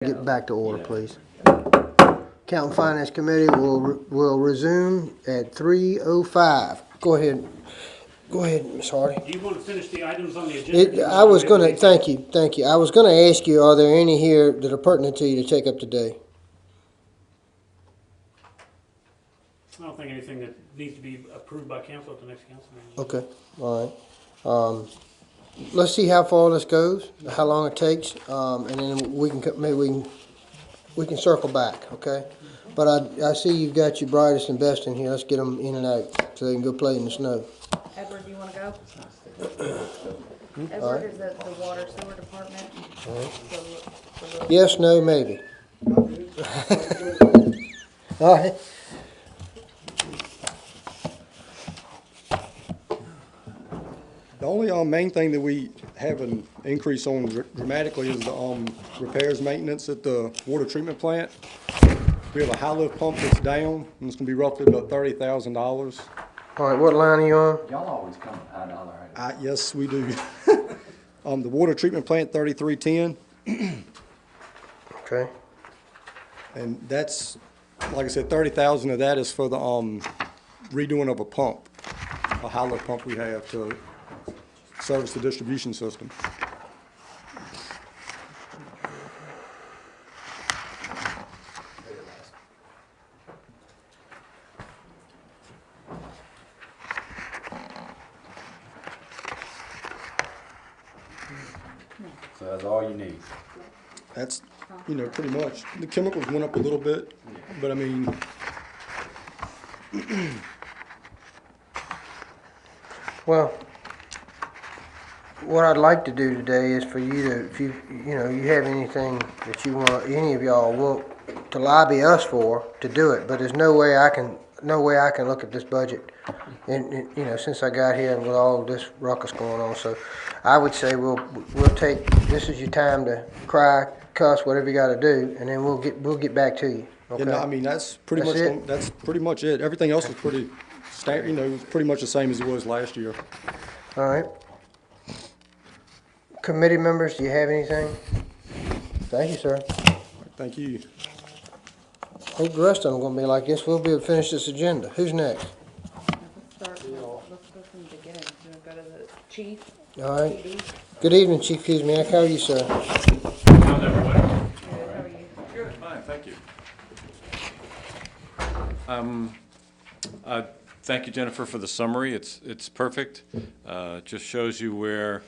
Get back to order, please. Accounting Finance Committee will resume at 3:05. Go ahead. Go ahead, Ms. Hardy. Do you want to finish the items on the agenda? I was gonna, thank you. I was gonna ask you, are there any here that are pertinent to you to take up today? I don't think anything that needs to be approved by council at the next council meeting. Okay, all right. Let's see how far this goes, how long it takes, and then maybe we can circle back, okay? But I see you've got your brightest and best in here. Let's get them in and out so they can go play in the snow. Edward, do you want to go? All right. Edward is at the water sewer department. Yes, no, maybe. All right. The only main thing that we have an increase on dramatically is the repairs maintenance at the water treatment plant. We have a high lift pump that's down, and it's gonna be roughly about $30,000. All right, what line are you on? Y'all always come with high dollar items. Yes, we do. The water treatment plant, 3310, Okay. and that's, like I said, 30,000 of that is for the redoing of a pump, a high lift pump we have to service the distribution system. So that's all you need. That's, pretty much. The chemicals went up a little bit, but I mean, Well, what I'd like to do today is for you to, if you have anything that you want, any of y'all want to lobby us for, to do it. But there's no way I can look at this budget, and since I got here and with all this ruckus going on. So, I would say we'll take, this is your time to cry, cuss, whatever you got to do, and then we'll get back to you. Okay. I mean, that's pretty That's much, it? that's pretty much it. Everything else is pretty, it's pretty much the same as it was last year. All right. Committee members, do you have anything? Thank you, sir. Thank you. I think the rest of them are going to be like this. We'll be able to finish this agenda. Who's next? Let's go from the beginning. You want to go to the chief? All right. PD? Good evening, Chief Kuzmiak. How are you, sir? How's everybody? Good, how are you? Good, fine, thank you. Thank you, Jennifer, for the summary. It's perfect. It just shows you where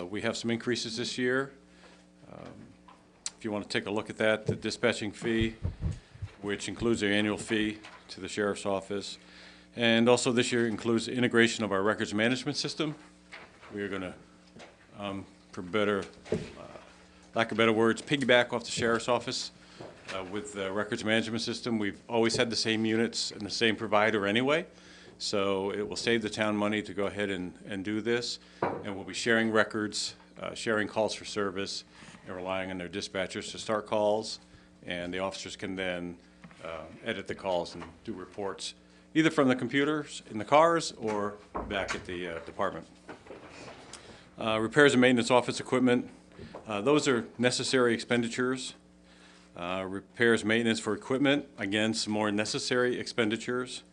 we have some increases this year. If you want to take a look at that, the dispatching fee, which includes their annual fee to the sheriff's office, and also this year includes the integration of our records management system. We are going to, for better, lack of better words, piggyback off the sheriff's office with the records management system. We've always had the same units and the same provider anyway, so it will save the town money to go ahead and do this. And we'll be sharing records, sharing calls for service, and relying on their dispatchers to start calls, and the officers can then edit the calls and do reports, either from the computers in the cars or back at the department. Repairs and maintenance office equipment, those are necessary expenditures. Repairs, maintenance for equipment, again, some more necessary expenditures.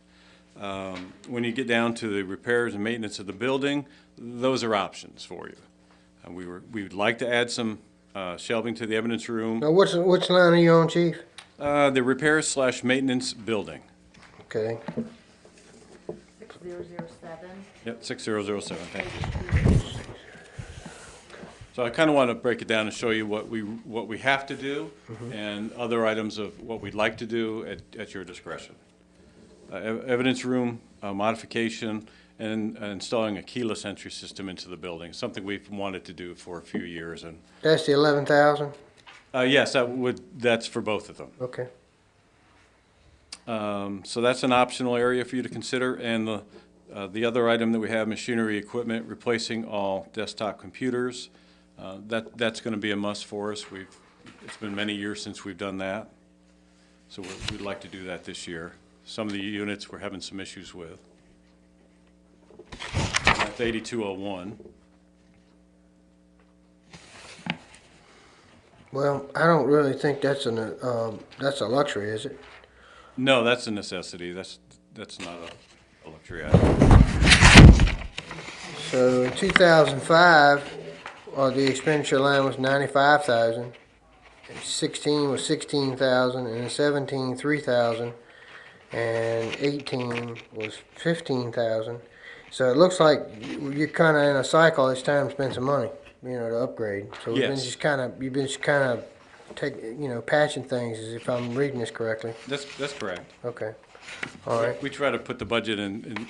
When you get down to the repairs and maintenance of the building, those are options for you. We would like to add some shelving to the evidence room. Now, which line are you on, Chief? The repairs/maintenance building. Okay. 6007. Yep, 6007, thank you. So I kind of want to break it down and show you what we have to do and other items of what we'd like to do at your discretion. Evidence room modification and installing a keyless entry system into the building, something we've wanted to do for a few years. And That's the 11,000? yes, that's for both of them. Okay. So that's an optional area for you to consider. And the other item that we have, machinery equipment, replacing all desktop computers. That's going to be a must for us. It's been many years since we've done that, so we'd like to do that this year. Some of the units we're having some issues with. That's 8201. Well, I don't really think that's that's a luxury, is it? No, that's a necessity. That's not a luxury item. So in 2005, the expenditure line was 95,000. 16 was 16,000, and 17 3,000, and 18 was 15,000. So it looks like you're kind of in a cycle. It's time to spend some money, to upgrade. So we've been Yes. you've been just kind of patching things, as if I'm reading this correctly. That's correct. Okay. All right. We try to put the budget in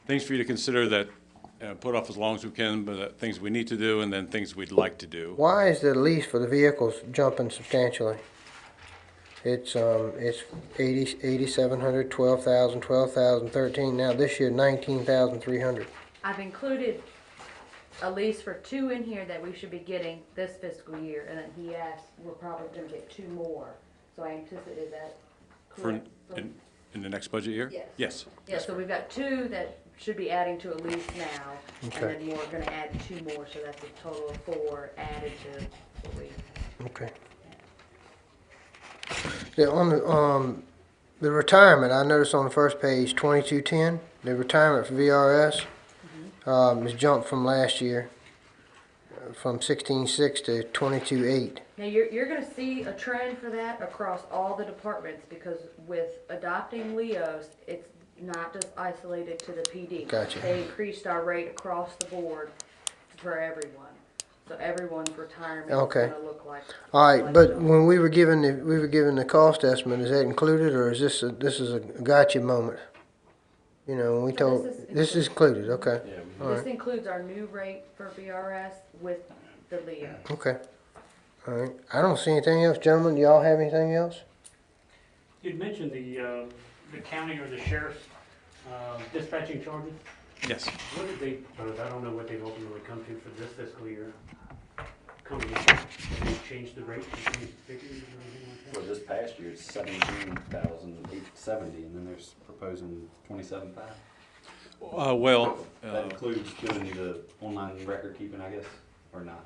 things for you to consider that put off as long as we can, but things we need to do and then things we'd like to do. Why is the lease for the vehicles jumping substantially? It's 8,700, 12,000, 12,000, 13. Now this year 19,300. I've included a lease for 2 in here that we should be getting this fiscal year, and then he asked, we're probably gonna get 2 more. So I anticipated that. For, Correct? in the next budget year? Yes. Yes. Yeah, so we've got 2 that should be adding to a lease now, Okay. and then we're gonna add 2 more, so that's a total of 4 added to what we. Okay. On the retirement, I noticed on the first page 2210, the retirement for VRS has jumped from last year, from 16.6 to 22.8. Now, you're gonna see a trend for that across all the departments, because with adopting LEOs, it's not just isolated to the PD. Gotcha. They increased our rate across the board for everyone, so everyone's retirement is Okay. gonna look like. All right, but when we were given the cost estimate, is that included, or is this a gotcha moment? When we So told this is included. Okay. All This right. includes our new rate for VRS with the LEO. Okay. All right. I don't see anything else, gentlemen. Do y'all have anything else? You'd mentioned the county or the sheriff's dispatching charges. Yes. What did they, I don't know what they've ultimately come to for this fiscal year. Coming in, have they changed the rate, changed the figures or anything like For that? this past year, it's 17,870, and then there's proposing 27,500. That includes doing the online record keeping, I guess, or not?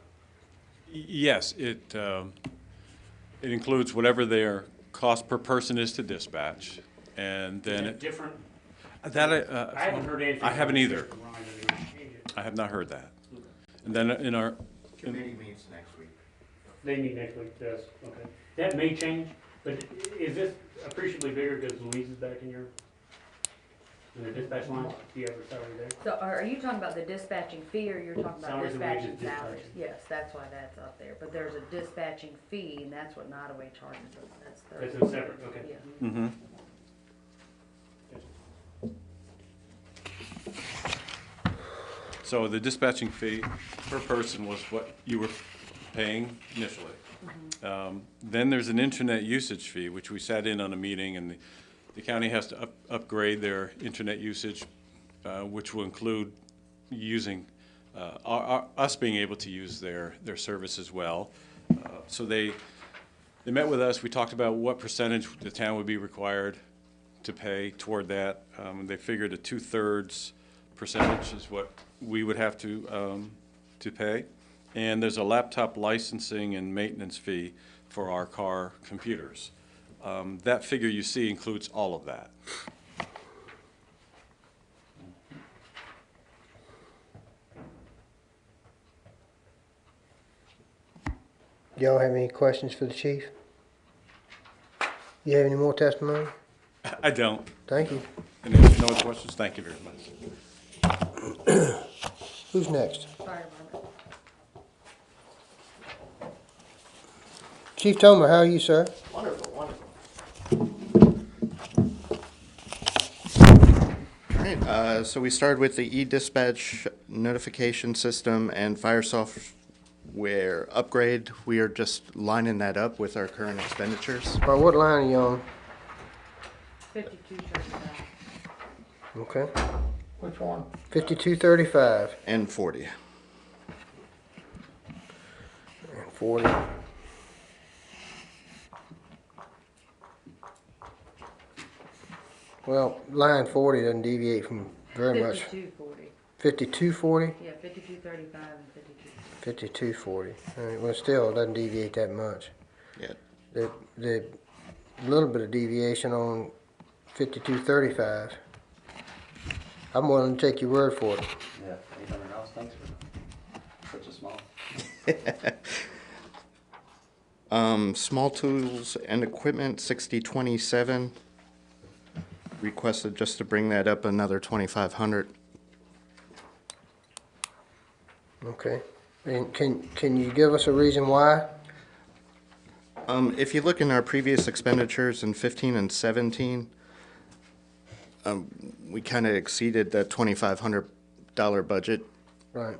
Yes, it includes whatever their cost per person is to dispatch, and Is then it different? I haven't heard anything. I haven't from either. Mr. Ryan that they would change it. I have not heard that. And then in our, Committee meets next week. They meet next week, yes, okay. That may change, but is this appreciably bigger because Louise is back in the dispatch line? Do you have her salary there? So are you talking about the dispatching fee, or you're talking about Salaries and dispatching wages, salaries? dispatching. Yes, that's why that's up there, but there's a dispatching fee, and that's what Nottaway charges us, that's That's $30. a separate, okay. Yeah. mhm. So the dispatching fee per person was what you were paying initially. Then there's an internet usage fee, which we sat in on a meeting, and the county has to upgrade their internet usage, which will include using, us being able to use their service as well. So they met with us, we talked about what percentage the town would be required to pay toward that. They figured a 2/3 percentage is what we would have to pay. And there's a laptop licensing and maintenance fee for our car computers. That figure you see includes all of that. Y'all have any questions for the chief? You have any more testimony? I don't. Thank you. And if no other questions, thank you very much. Who's next? Fire department. Chief Tomer, how are you, sir? Wonderful, wonderful. All right, so we started with the e-dispatch notification system and fire software upgrade. We are just lining that up with our current expenditures. All right, what line are you on? 5235. Okay. Which one? 5235 And 40. and 40. Well, line 40 doesn't deviate from very much. 5240. 5240? Yeah, 5235 and 52. 5240. Well, still, it doesn't deviate that much. Yeah. The little bit of deviation on 5235. I'm willing to take your word for it. Yeah, $800, thanks for such a small. Small tools and equipment, 6027. Requested just to bring that up another 2,500. Okay. And can you give us a reason why? If you look in our previous expenditures in 15 and 17, we kind of exceeded that $2,500 budget, Right.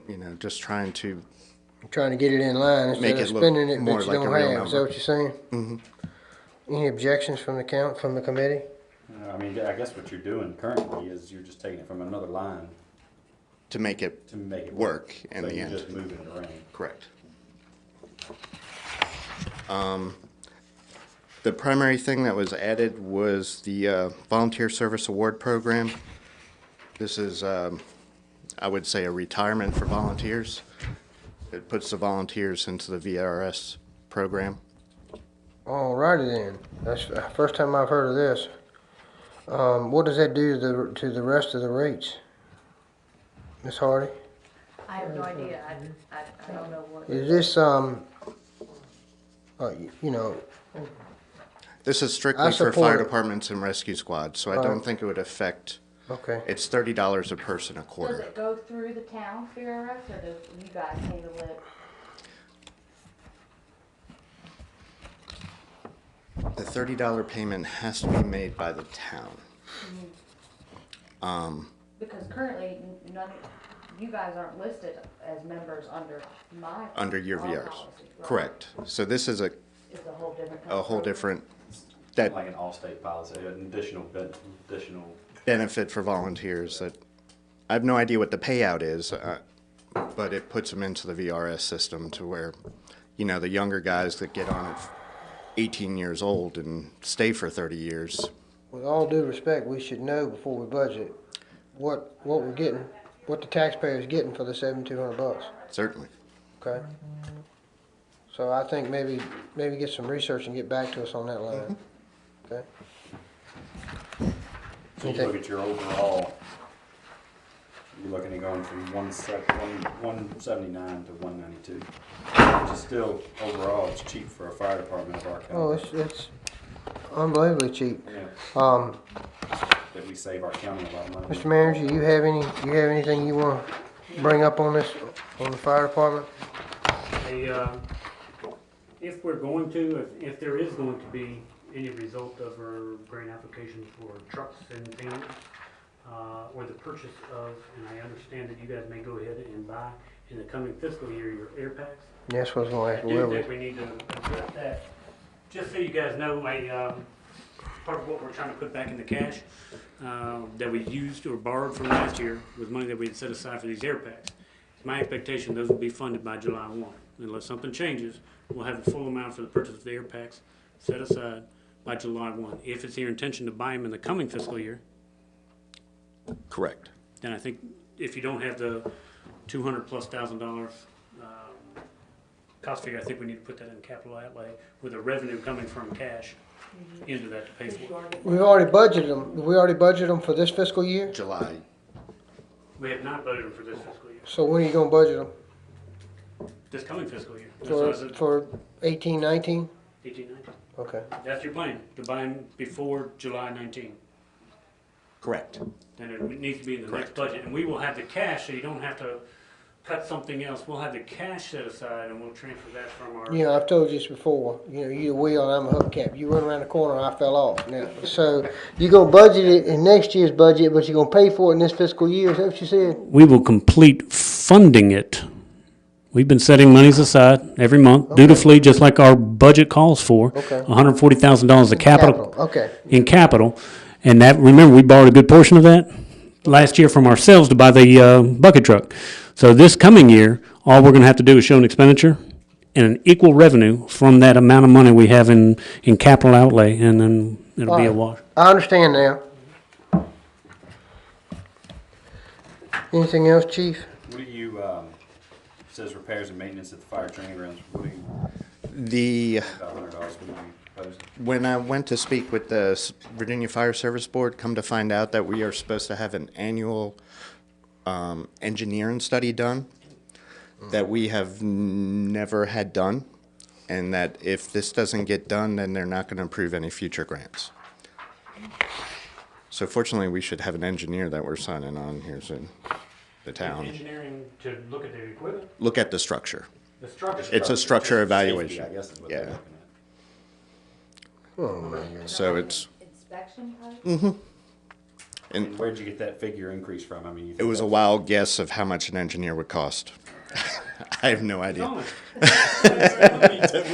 you know, just trying to, Trying to get it in line Make instead it of look spending it more that you like a don't real have. Is that number. what you're saying? Mm-hmm. Any objections from the committee? I mean, I guess what you're doing currently is you're just taking it from another line to make it to make it work in So the you're end. just moving it around. Correct. The primary thing that was added was the Volunteer Service Award Program. This is, I would say, a retirement for volunteers. It puts the volunteers into the VRS program. Alrighty then. That's the first time I've heard of this. What does that do to the rest of the rates? Ms. Hardy? I have no idea. I don't know what. Is this, you know, This is I strictly for support fire it. departments and rescue squads, so I Right. don't think it would affect, okay. it's $30 a person a Does quarter. it go through the town VRS or do you guys handle it? The $30 payment has to be made by the town. Because currently, none, you guys aren't listed as members under my. Under your our VRs. policy, right? Correct. So this is It's a whole different. kind a of whole program. different, that Like an all-state policy, an additional benefit for volunteers that, I have no idea what the payout is, but it puts them into the VRS system to where, you know, the younger guys that get on at 18 years old and stay for 30 years. With all due respect, we should know before we budget what we're getting, what the taxpayer's getting for the $7,200. Certainly. Okay. So I think maybe get some research and get back to us on that line. Okay. So you look at your overall, you're looking at going from 179 to 192, which is still, overall, it's cheap for a fire department of our Oh, county. it's unbelievably cheap. Yeah, that we save our county a lot of money. Mr. Manager, you have anything you want to bring up on this, on the fire department? If we're going to, if there is going to be any result of our grant application for trucks and things, or the purchase of, and I understand that you guys may go ahead and buy in the coming fiscal year your air packs. Yes, was gonna I ask, do will we? think we need to address that. Just so you guys know, part of what we're trying to put back in the cash, that we used or borrowed from last year was money that we had set aside for these air packs. It's my expectation those will be funded by July 1. Unless something changes, we'll have the full amount for the purchase of the air packs set aside by July 1. If it's your intention to buy them in the coming fiscal year, Correct. then I think if you don't have the $200,000+ cost figure, I think we need to put that in capital outlay with the revenue coming from cash into that to pay for it. We've already budgeted them. We already budgeted them for this fiscal year? July. We have not budgeted for this fiscal year, So when are you gonna budget them? this coming fiscal year. So is it For 18, 19? 18, 19? Okay. That's your plan, to buy them before July 19. Correct. Then it needs to be in the next Correct. budget, and we will have the cash, so you don't have to cut something else. We'll have the cash set aside, and we'll transfer that from our. You know, I've told you this before, you know, you're the wheel and I'm a hubcap. You run around the corner, I fell off. Now, so you're gonna budget it in next year's budget, but you're gonna pay for it in this fiscal year, is that what you said? We will complete funding it. We've been setting monies aside every month dutifully, just like our budget calls for. Okay. $140,000 of capital Okay, in capital, and that, remember, we borrowed a good portion of that last year from ourselves to buy the bucket truck. So this coming year, all we're gonna have to do is show an expenditure and an equal revenue from that amount of money we have in capital outlay, and then it'll be a Alright. wash. I understand now. Anything else, chief? What do you, says repairs and maintenance at the fire training grounds. What do you, The, $500, what do you propose? when I went to speak with the Virginia Fire Service Board, come to find out that we are supposed to have an annual engineering study done that we have never had done, and that if this doesn't get done, then they're not going to approve any future grants. So fortunately, we should have an engineer that we're signing on here soon, the town. Engineering to look at the equipment, Look at the structure. the structure. It's a structure Just safety, evaluation. I guess is what they're Yeah. looking Oh, my God. So it's, Inspection type? at. and And where'd you get that figure increase from? I mean, you it think was a that's- wild guess of how much an engineer would cost. I have no idea. We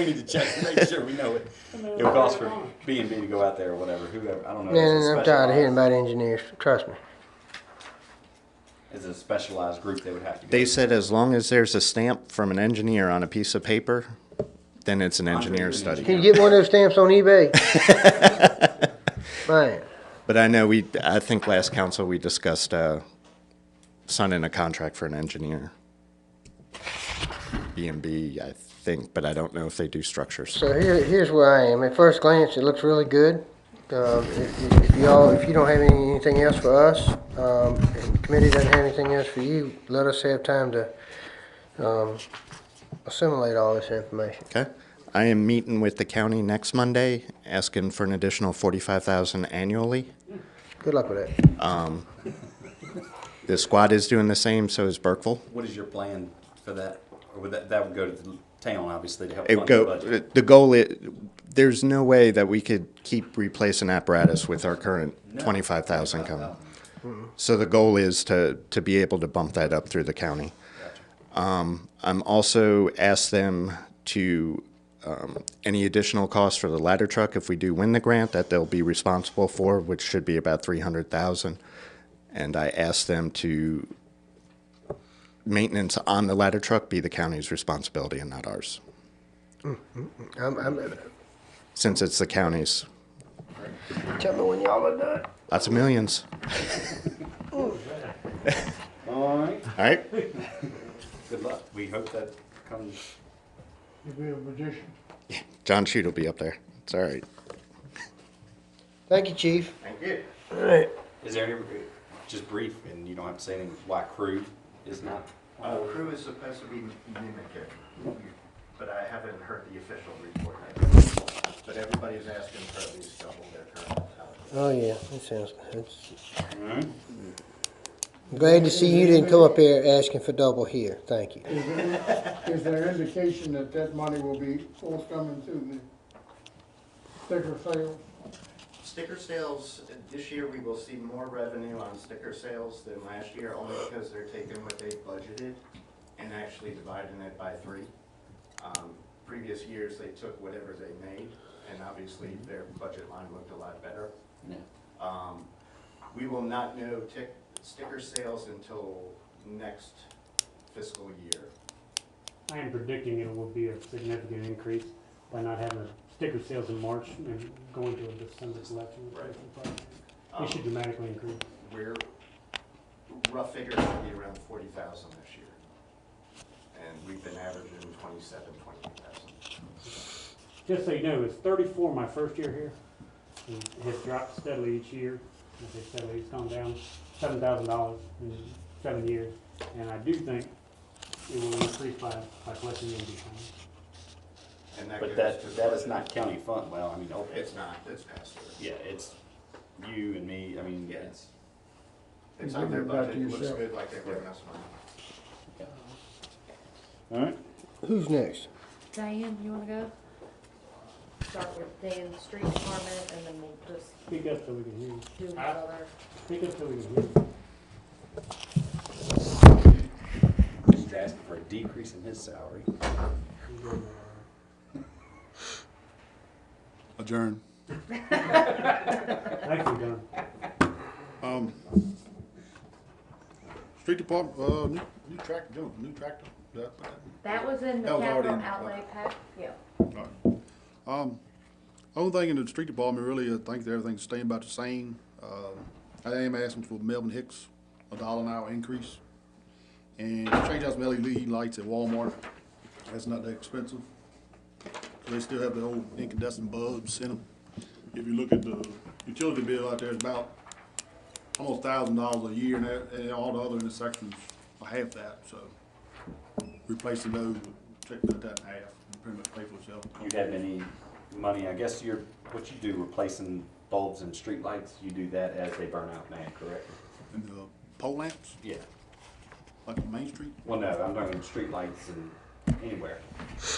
need to check, make sure we know it. It would cost for B&B to go out there or whatever, whoever, I don't know. Is it Man, I'm tired of hearing specialized- about engineers, trust me. Is it a specialized group they would have to go? They to? said as long as there's a stamp from an engineer on a piece of paper, then it's an engineer an study. Can you get one of those stamps on eBay? Man, But I think last council we discussed signing a contract for an engineer. B&B, I think, but I don't know if they do structures. so here's where I am. At first glance, it looks really good. If you don't have anything else for us, and the committee doesn't have anything else for you, let us have time to assimilate all this information. Okay. I am meeting with the county next Monday, asking for an additional $45,000 annually. Good luck with that. The squad is doing the same, so is Burkeville. What is your plan for that? Or would that would go to the town, obviously, to help It fund the go, budget? the goal is, there's no way that we could keep replacing apparatus with our current 25,000 coming. So the goal is to be able to bump that up through the county. I'm also asked them to, any additional costs for the ladder truck, if we do win the grant, that they'll be responsible for, which should be about 300,000. And I asked them to, maintenance on the ladder truck be the county's responsibility and not ours, since it's the county's. Tell me when y'all are done. Lots of millions. All right, All right? good luck. We hope that comes. You'll be a magician. John Shute will be up there. It's all right. Thank you, Chief. Thank you. All right. Is there any, just brief, and you don't have to say anything, why crew is not? Crew is supposed to be mimicking, but I haven't heard the official report yet. But everybody's asking for at least double their current salary. Oh, yeah, that sounds good. All right. I'm glad to see you didn't come up here asking for double here. Thank you. Is there indication that that money will be forthcoming to the sticker sales? Sticker sales, this year we will see more revenue on sticker sales than last year, only because they're taking what they budgeted and actually dividing it by 3. Previous years, they took whatever they made, and obviously their budget line looked a lot better. Yeah. We will not know sticker sales until next fiscal year. I am predicting it will be a significant increase by not having sticker sales in March and going to a December election. It should dramatically increase. We're, rough figures will be around 40,000 this year. And we've been averaging 28,000. Just so you know, it's 34 my first year here. And it has dropped steadily each year. I say steadily, it's gone down $7,000 in 7 years. And I do think it will increase by collecting the empty funds. And But goes to that is not county fund, well, I mean, okay. It's not, it's passed through. Yeah, it's you and me, I mean, Yeah. it's, It's on their You give it back budget, to it looks yourself. good, like they're giving us money. all right. Who's next? Diane, you wanna go? Start with Dan's street department and then we'll just Speak up so we can hear you. do each other. Speak up so we can hear you. He's asking for a decrease in his salary. Adjourn. Nicely done. Street department, new tractor, Joe, new tractor. That was in the That was already capital in- outlay pack, yeah. Only thing in the street department, really, I think everything's staying about the same. I am asking for Melvin Hicks $1 an hour increase. And change out some LED lights at Walmart. That's not that expensive. They still have the old incandescent bulbs in them. If you look at the utility bill out there, it's about almost $1,000 a year, and all the other intersections are half that, so replacing those would cut that in half, and pretty much pay for itself. You have any money, I guess what you do, replacing bulbs and street lights, you do that as they burn out now, correct? And the pole lamps, Yeah. like on Main Street? Well, no, I'm talking street lights and anywhere.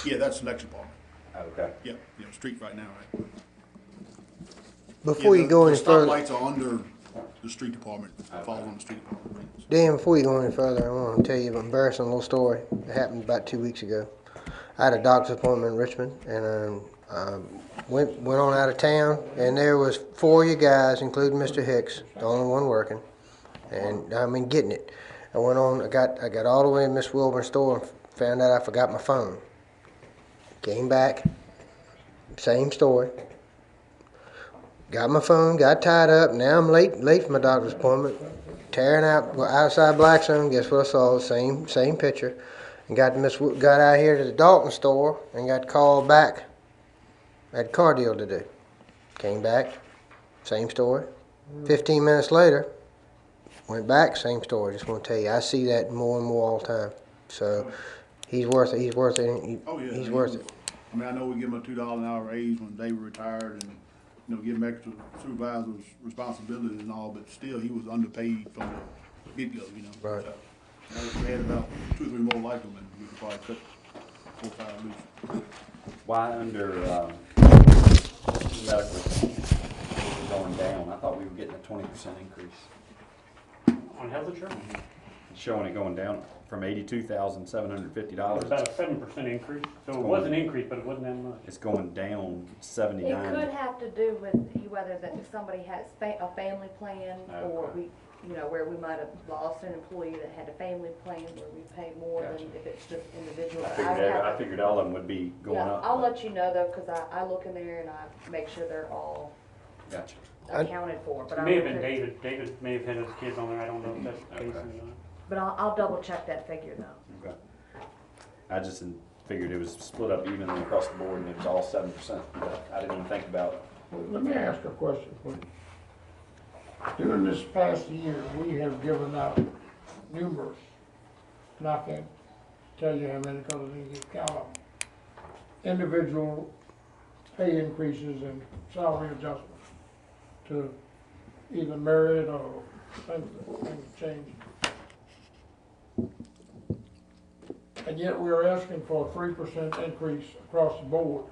Yeah, that's election department. Okay. Yeah, street right now, right? Before Yeah, you go any the further, stoplights are under the street department, falls on the street department. Dan, before you go any further, I want to tell you an embarrassing little story that happened about 2 weeks ago. I had a doctor's appointment in Richmond, and went on out of town, and there was 4 of you guys, including Mr. Hicks, the only one working, and I mean getting it. I went on, I got all the way in Miss Wilburn's store and found out I forgot my phone. Came back, same story. Got my phone, got tied up. Now I'm late for my doctor's appointment. Tearing out outside Blackstone. Guess what I saw? Same picture. And got out here to the Dalton store and got called back. I had a car deal to do. Came back, same story. 15 minutes later, went back, same story. Just want to tell you, I see that more and more all the time. So he's worth it. He's worth it. Oh, yeah. He's worth it. I mean, I know we give him a $2 an hour raise when David retired, and give him extra supervisor's responsibilities and all, but still, he was underpaid from the get-go, Right. So, if we had about 2 or 3 more like him, and we could probably cut 4 or 5 loose. Why under medical going down? I thought we were getting a 20% increase. On health insurance, It's showing it going down from $82,750. about a 7% increase. So it was an increase, but it wasn't that much. It's going down It 79. could have to do with whether that if somebody has a family plan, or Okay. where we might have lost an employee that had a family plan where we pay more than Gotcha. if it's just individual. I figured all of them would be going Yeah, up. I'll but- let you know though, cause I look in there and I make sure they're all Gotcha. accounted for, but It I may have will been tell you- David. David may have had his kids on there. I don't know if that's the case Okay. or not. But I'll double check that figure though. Okay. I just figured it was split up evenly across the board and it was all 7%. But I didn't even think about. Let me ask a question, please. During this past year, we have given out numerous, and I can't tell you how many because I didn't get count of them, individual pay increases and salary adjustments to either merit or things change. And yet we are asking for a 3% increase across the board.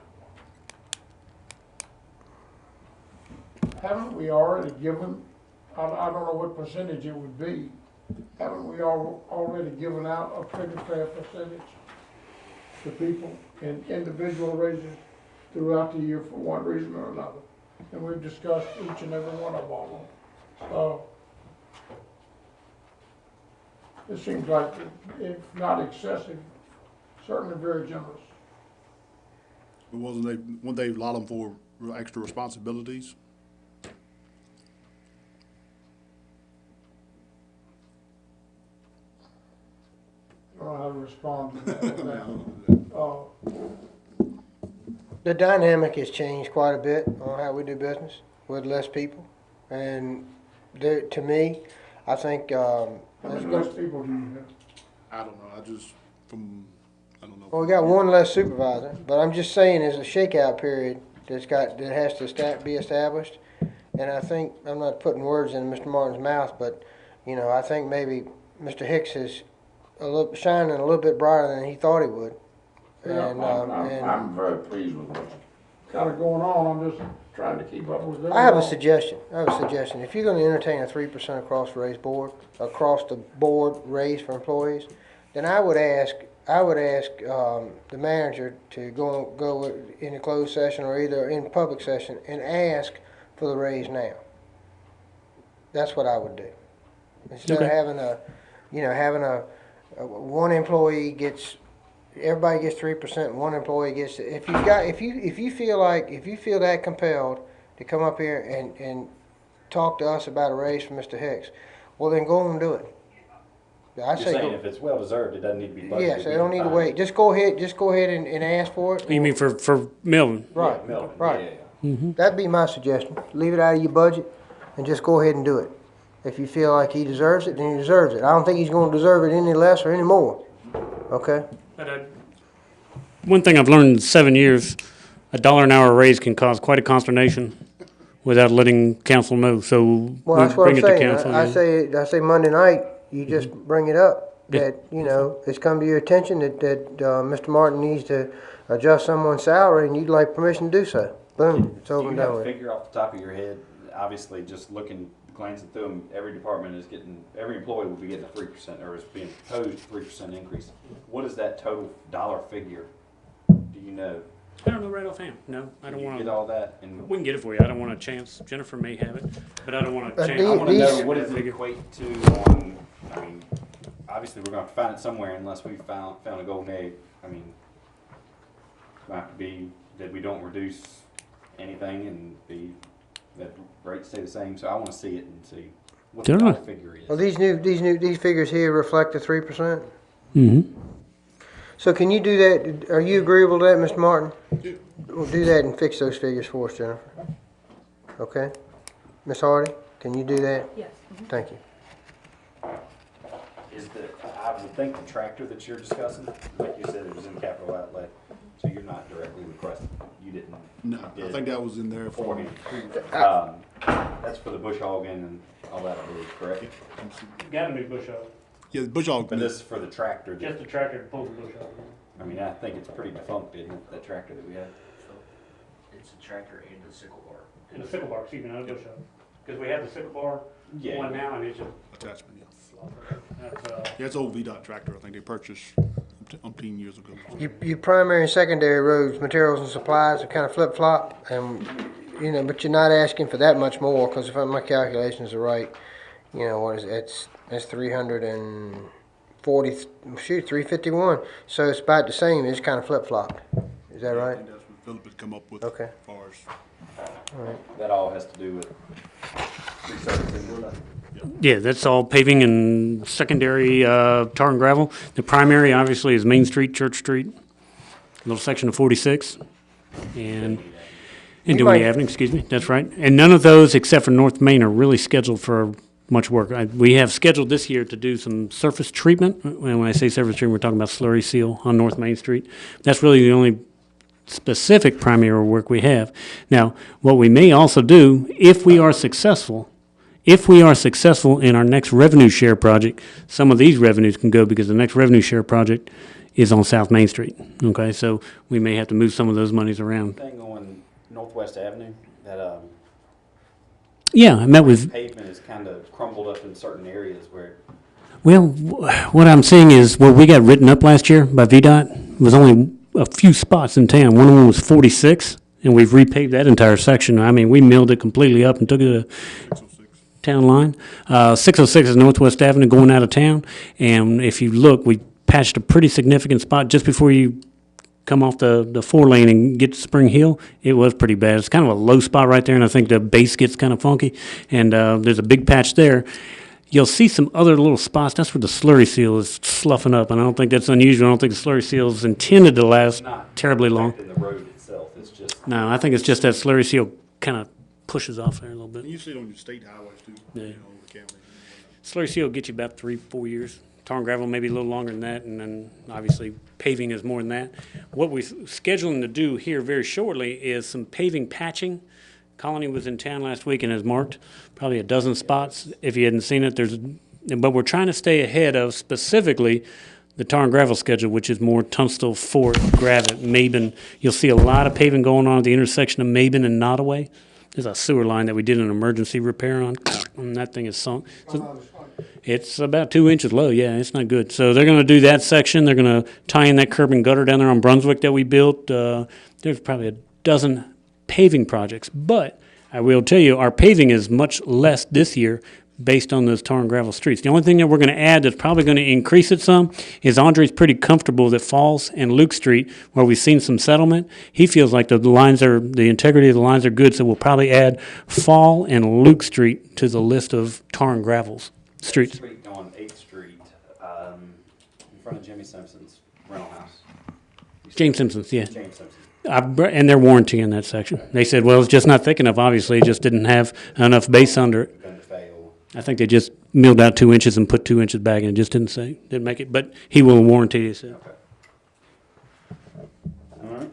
Haven't we already given, I don't know what percentage it would be, haven't we already given out a pretty fair percentage to people in individual raises throughout the year for one reason or another? And we've discussed each and every one of them. It seems like, if not excessive, certainly very generous. But weren't they allowed them for extra responsibilities? I don't know how to respond to that. The dynamic has changed quite a bit on how we do business with less people, and to me, I think How many less people do you have? I don't know, I don't know. well, we got one less supervisor, but I'm just saying there's a shakeout period that has to be established, and I think I'm not putting words in Mr. Martin's mouth, but I think maybe Mr. Hicks is shining a little bit brighter than he thought he would. Yeah, And, I'm very pleased with what's kind of going on. I'm just trying to keep up with it. I have a suggestion. If you're going to entertain a 3% across the board raise for employees, then I would ask the manager to go in a closed session or either in public session and ask for the raise now. That's what I would do. Instead of having one employee everybody gets 3%, one employee gets it. If you feel that compelled to come up here and talk to us about a raise for Mr. Hicks, well then go on and do it. I You're say, saying if it's well deserved, it doesn't need to be budgeted. yes, we I don't can need to find wait. it. Just go ahead and ask for it. You mean for Melvin? Right, Yeah, Melvin, right. yeah. That'd be my suggestion. Leave it out of your budget and just go ahead and do it. If you feel like he deserves it, then he deserves it. I don't think he's gonna deserve it any less or any more. Okay? But one thing I've learned in 7 years, $1 an hour raise can cause quite a consternation without letting council know. So Well, we that's what bring I'm it to saying. council. I say Monday night, you just bring it up, Yeah. that, you know, it's come to your attention that, Mr. Martin needs to adjust someone's salary and you'd like permission to do so. Boom, it's Do over you and have done a with. figure off the top of your head? Obviously, just glancing through them, every department is getting, every employee will be getting a 3%, or is being proposed 3% increase. What is that total dollar figure? Do you know? I don't know right offhand. No, I Can don't you want get to. all that? And We can get it for you. I don't want a chance. Jennifer may have it, but I don't want a Uh, chance. I want to know, These- what does it equate to on, I mean, obviously, we're going to have to find it somewhere unless we found a golden egg. I mean, it's going to have to be that we don't reduce anything and that rates stay the same. So I want to see it and see what the Certainly. dollar figure is. Well, these figures here reflect the 3%? Mm-hmm. So can you do that? Are you agreeable to that, Mr. Martin? Yeah. We'll do that and fix those figures for us, Jennifer. Okay? Ms. Hardy, can you do that? Yes. Thank you. Is I would think the tractor that you're discussing, like you said, it was in capital outlay, so you're not directly requesting, you didn't. No, I think that was in there for. beforehand. That's for the bush hogging and all that, I believe, correct? Got to be bush hog. Yeah, the bush hog. But this is for the tractor. Just the tractor that pulls the bush hog. I mean, I think it's pretty defunct, isn't it, that tractor that we have? It's a tractor and a sickle bar. And the sickle bar, excuse me, not a bush hog. Because we have the sickle bar Yeah. one now, and it's just Attachment, yeah. that's Yeah, it's old VDOT tractor, I think they purchased umpteen years ago. Your primary and secondary roads, materials and supplies are kind of flip-flop, and, you know, but you're not asking for that much more, because if my calculations are right, you know, what is it, that's 340, shoot, 351, so it's about the same, it's kind of flip-flopped, is that I right? think that's what Philip had come up with. Okay. As far as, That all has to do with resurfacing and stuff. Yeah, that's all paving and secondary tar and gravel. The primary, obviously, is Main Street, Church Street, a little section of 46, and Dewey might- Avenue, excuse me, that's right. And none of those, except for North Main, are really scheduled for much work. We have scheduled this year to do some surface treatment. When I say surface treatment, we're talking about slurry seal on North Main Street. That's really the only specific primary work we have. Now, what we may also do, if we are successful in our next revenue share project, some of these revenues can go because the next revenue share project is on South Main Street. Okay, so we may have to move some of those monies around. Thing on Northwest Avenue, that Yeah, I met with, pavement is kind of crumbled up in certain areas where, well, what I'm saying is, where we got written up last year by VDOT was only a few spots in town. One of them was 46, and we've repaved that entire section. I mean, we milled it completely up and took it to town line. 606 is Northwest Avenue going out of town, and if you look, we patched a pretty significant spot just before you come off the 4-lane and get to Spring Hill. It was pretty bad. It's kind of a low spot right there, and I think the base gets kind of funky, and there's a big patch there. You'll see some other little spots. That's where the slurry seal is sloughing up, and I don't think that's unusual. I don't think the slurry seal is intended to last not terribly long. affecting the road itself, it's just. No, I think it's just that slurry seal kind of pushes off there a little bit. and you see it on your state highways too, Yeah. you know, the county. Slurry seal will get you about 3-4 years. Tar and gravel maybe a little longer than that, and then obviously paving is more than that. What we're scheduling to do here very shortly is some paving patching. Colony was in town last week and has marked probably a dozen spots. If you hadn't seen it, but we're trying to stay ahead of specifically the tar and gravel schedule, which is more Tunstall, Fort, Gravette, Maben. You'll see a lot of paving going on at the intersection of Maben and Nottaway. There's a sewer line that we did an emergency repair on, and that thing is sunk. So it's about 2 inches low, yeah, it's not good. So they're gonna do that section, they're gonna tie in that curb and gutter down there on Brunswick that we built. There's probably a dozen paving projects, but I will tell you, our paving is much less this year based on those tar and gravel streets. The only thing that we're gonna add that's probably gonna increase it some is Andre's pretty comfortable that Falls and Luke Street, where we've seen some settlement, he feels like the integrity of the lines are good, so we'll probably add Fall and Luke Street to the list of tar and gravels streets. Street on 8th Street, front of Jimmy Simpson's rental house. James Simpson's, yeah. James Simpson. And their warranty in that section. They said, well, it's just not thick enough, obviously, it just didn't have enough base under it. Going to fail. I think they just milled out 2 inches and put 2 inches back, and it just didn't make it, but he will warranty it. Okay. All right.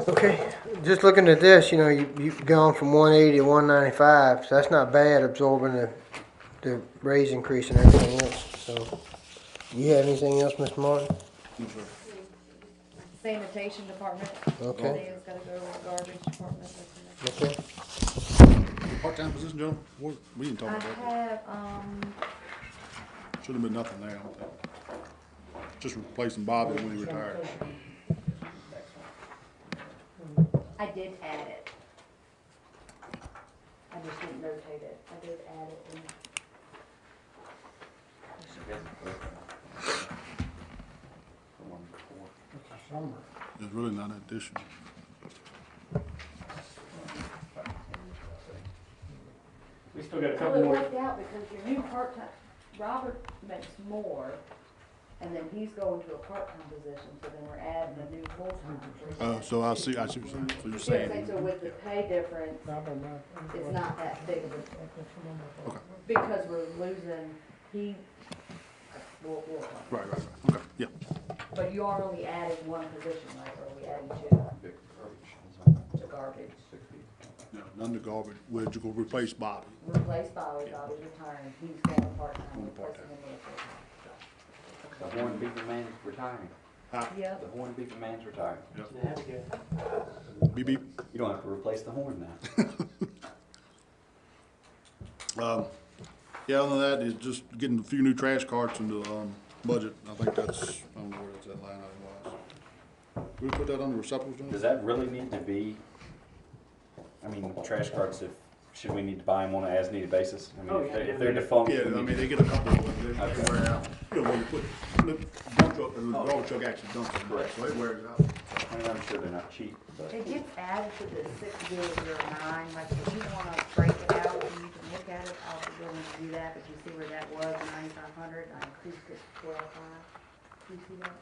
Okay, just looking at this, you know, you've gone from 180 to 195, so that's not bad absorbing the raise increase and everything else, so. You have anything else, Mr. Martin? Sanitation department. Okay. Dan's gotta go to the garbage department. That's the next. Okay. Part-time position, gentlemen, we didn't talk I about that. have, Should've been nothing there, I don't think. Just replacing Bobby when he retired. I did add it. I just didn't notate it. I did add it in. Summer. It's really not an addition. We still got a Well, couple it more. worked out because your new part-time, Robert makes more, and then he's going to a part-time position, so then we're adding a new full-time. So I see what you're saying. So you're saying, So with the pay difference, it's not that big of a, because we're losing, we'll talk. right, okay, yeah. But you are only adding one position, right, or are we adding two? To garbage. Yeah, none of the garbage, we're just gonna replace Bobby. Replace Bobby's retiring, he's going part-time, replacing him with The Horn Beaver man's retiring. a. Yep. The Horn Beaver man's retiring. Beep, beep. You don't have to replace the horn now. Yeah, other than that, is just getting a few new trash carts in the, budget. I think that's, I don't know where that's that line item was. We put that under receptacles, Does Jim? that really need to be, I mean, trash carts, should we need to buy them on an as-needed basis? I mean, if they're defunct. Yeah, we I need mean, to- they get a couple of them, they wear out. You know, when you put, the dump truck, the garbage truck actually dumps it, Correct. so it wears out. I mean, I'm sure they're not cheap, but. It gets added to the 6009, like if you wanna break it out, and you can look at it, I'll be willing to do that, but you see where that was, 9,500, I increased it to 12,500. Do you see that?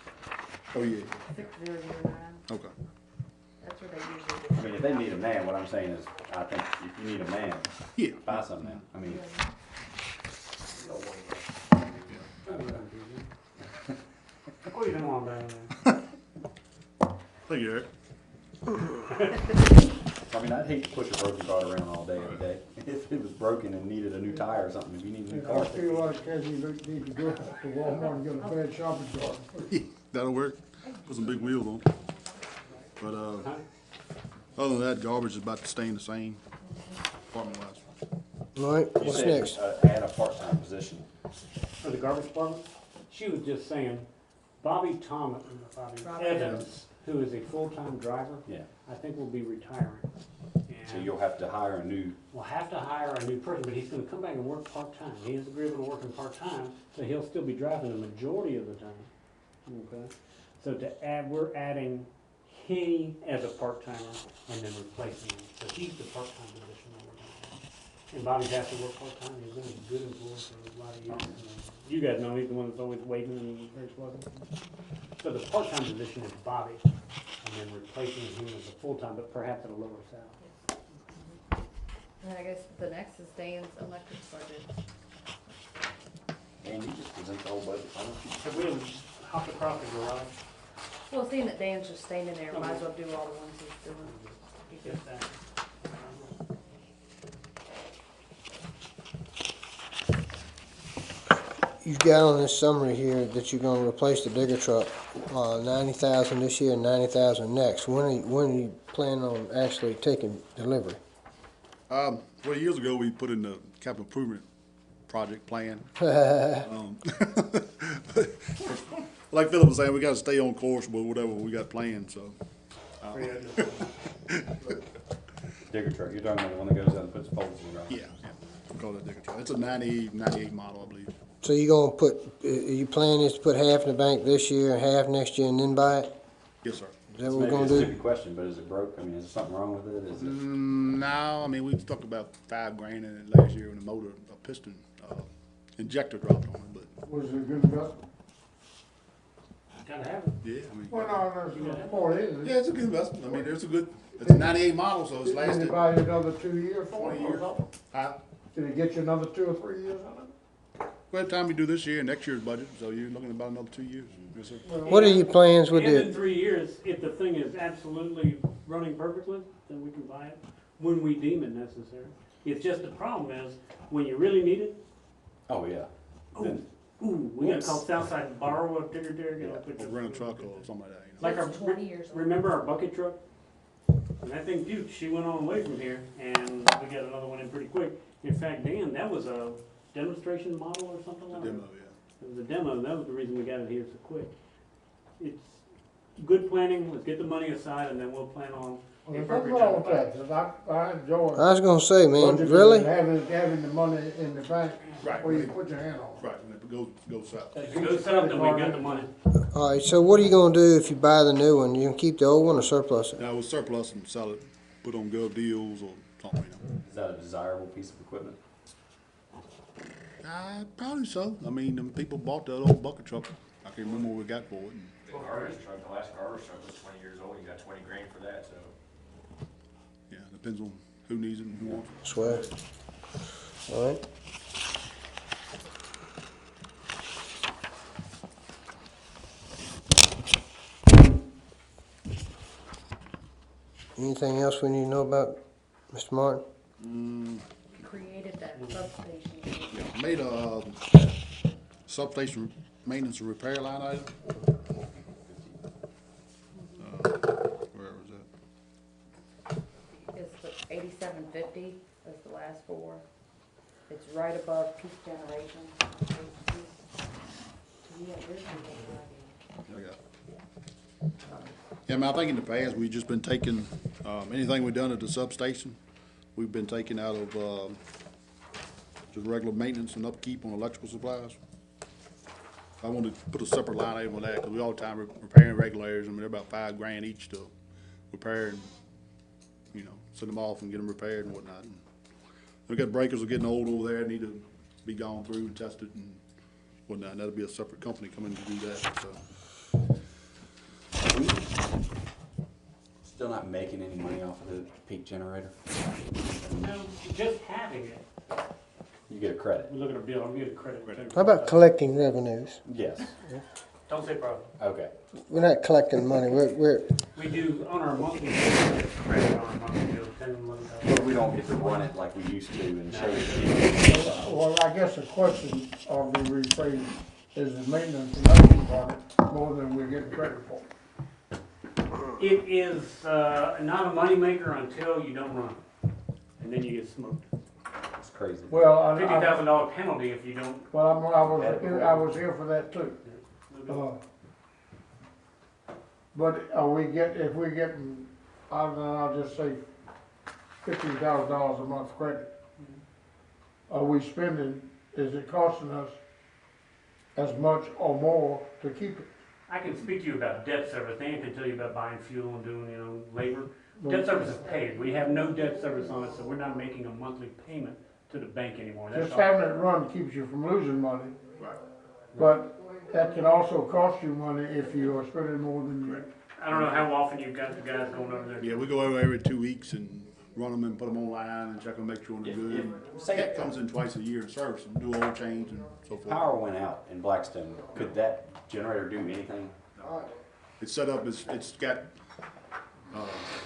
Oh, yeah, 6009, okay. that's where they usually do. I mean, if they need a man, what I'm saying is, I think if you need a man, Yeah. buy some now. I mean, What do you want down there? Thank you, Eric. I mean, I'd hate to push a broken car around all day, every day. If it was broken and needed a new tire or something, if you need a new I car. feel like Casey need to go to Walmart and get a bad shopping cart. That'll work. Put some big wheels on. But, other than that, garbage is about to stay the same, department wise. All right, You what's said, next? add a part-time position. For the garbage department, she was just saying, Bobby Thomas, Robert Evans, who is a full-time driver, Yeah. I think will be retiring. So And you'll have to hire a new, we'll have to hire a new person, but he's gonna come back and work part-time. He is agreeable to working part-time, so he'll still be driving the majority of the time. Okay? So to add, we're adding he as a part-timer and then replacing him. So he's the part-time position that we're gonna have. And Bobby has to work part-time. He's been a good employee for a lot of years. I mean, you guys know he's the one that's always waiting and very slow. So the part-time position is Bobby, and then replacing him as a full-time, but perhaps at a lower salary. And I guess the next is Dan's electric budget. and you just present the whole budget, why don't you? Have we hopped across the garage? Well, seeing that Dan's just standing there, might as well do all the ones he's doing. Just that. You've got on this summary here that you're gonna replace the digger truck, 90,000 this year and 90,000 next. When are you planning on actually taking delivery? Well, years ago, we put in the capital improvement project plan. Like Philip was saying, we gotta stay on course with whatever we got planned, so. Digger truck, you're talking about the one that goes out and puts poles in the ground? Yeah, we call it digger truck. It's a 98 model, I believe. So you gonna put, your plan is to put half in the bank this year and half next year and then buy it? Yes, sir. Is that what we're Maybe gonna it's a do? stupid question, but is it broke? I mean, is there something wrong with it? Is it? No, I mean, we talked about $5,000 in it last year when the motor, a piston, injector dropped on it, but Was it a good investment? Gotta have it. Yeah, I mean, Well, no, that's the point is, yeah, it's a good investment. I mean, there's a good, it's a 98 model, so it's did lasted it buy you another 2 years for 20 it or years. something? Did it get you another 2 or 3 years on it? By the time you do this year and next year's budget, so you're looking at about another 2 years. Yes, sir. What are your plans with And in it? 3 years, if the thing is absolutely running perfectly, then we can buy it when we deem it necessary. It's just the problem is, when you really need it, Oh, yeah. Then- we gotta call Southside and borrow a digger dig and put Or rent a truck or something like that, you know. Like our, It's 20 years old. remember our bucket truck? And that thing puked, she went on away from here, and we got another one in pretty quick. In fact, Dan, that was a demonstration model or something The like that? demo, yeah. It was a demo, and that was the reason we got it here so quick. It's good planning, let's get the money aside, and then we'll plan on Well, a there's nothing appropriate wrong time with to buy that, it. 'cause I enjoy I was gonna say, man, budgeting really? and having the money in the bank Right. where you put your hand on it. Right, when it goes south. If it goes south, then we got the money. Alright, so what are you gonna do if you buy the new one? You gonna keep the old one or surplus it? Now, we'll surplus and sell it, put on gov deals or something, you know. Is that a desirable piece of equipment? Probably so. I mean, them people bought that old bucket truck. I can't remember what we got for it. The garbage truck, the last garbage truck was 20 years old, you got 20 grand for that, so. Yeah, depends on who needs it and who wants it. Swear. Alright. Anything else we need to know about Mr. Martin? Created that substation. Yeah, made a substation maintenance and repair line item. Where was that? It's the 8750 is the last four. It's right above peak generation. I got it. Yeah, I mean, I think in the past, we've just been taking, anything we've done at the substation, we've been taking out of, just regular maintenance and upkeep on electrical supplies. I wanted to put a separate line item on that, because we all the time repairing regulators, I mean, they're about $5 grand each to repair and, you know, send them off and get them repaired and whatnot. And we got breakers are getting old over there, need to be gone through and tested and whatnot, and that'll be a separate company coming to do that, so. Still not making any money off of the peak generator? No, just having it, You get a credit? we look at our bill, I'm getting credit. How about collecting revenues? Yes. Don't say profit. Okay. We're not collecting money, we're, We do, on our monthly bill, we get credit on our monthly bill, 10, 11,000. But we don't get to run it like we used to and show you. Well, I guess the question ought to be rephrased, is the maintenance and upkeep on it more than we're getting credit for? It is not a moneymaker until you don't run it, and then you get smoked. It's crazy. Well, $50,000 penalty if you don't. well, I was here for that too. But are we if we're getting, I'll just say $15,000 a month credit, are we spending, is it costing us as much or more to keep it? I can speak to you about debt service. Dan can tell you about buying fuel and doing, labor. Debt service is paid. We have no debt service on it, so we're not making a monthly payment to the bank anymore. That's Just all. having it run keeps you from losing money. But that can also cost you money if you are spending more than you. I don't know how often you've got the guys going over there. Yeah, we go over every 2 weeks and run them and put them online and check them, make sure they're good. Say That it comes in twice a year in service and do oil change and so forth. Power went out in Blackstone. Could that generator do anything? It's set up, it's got,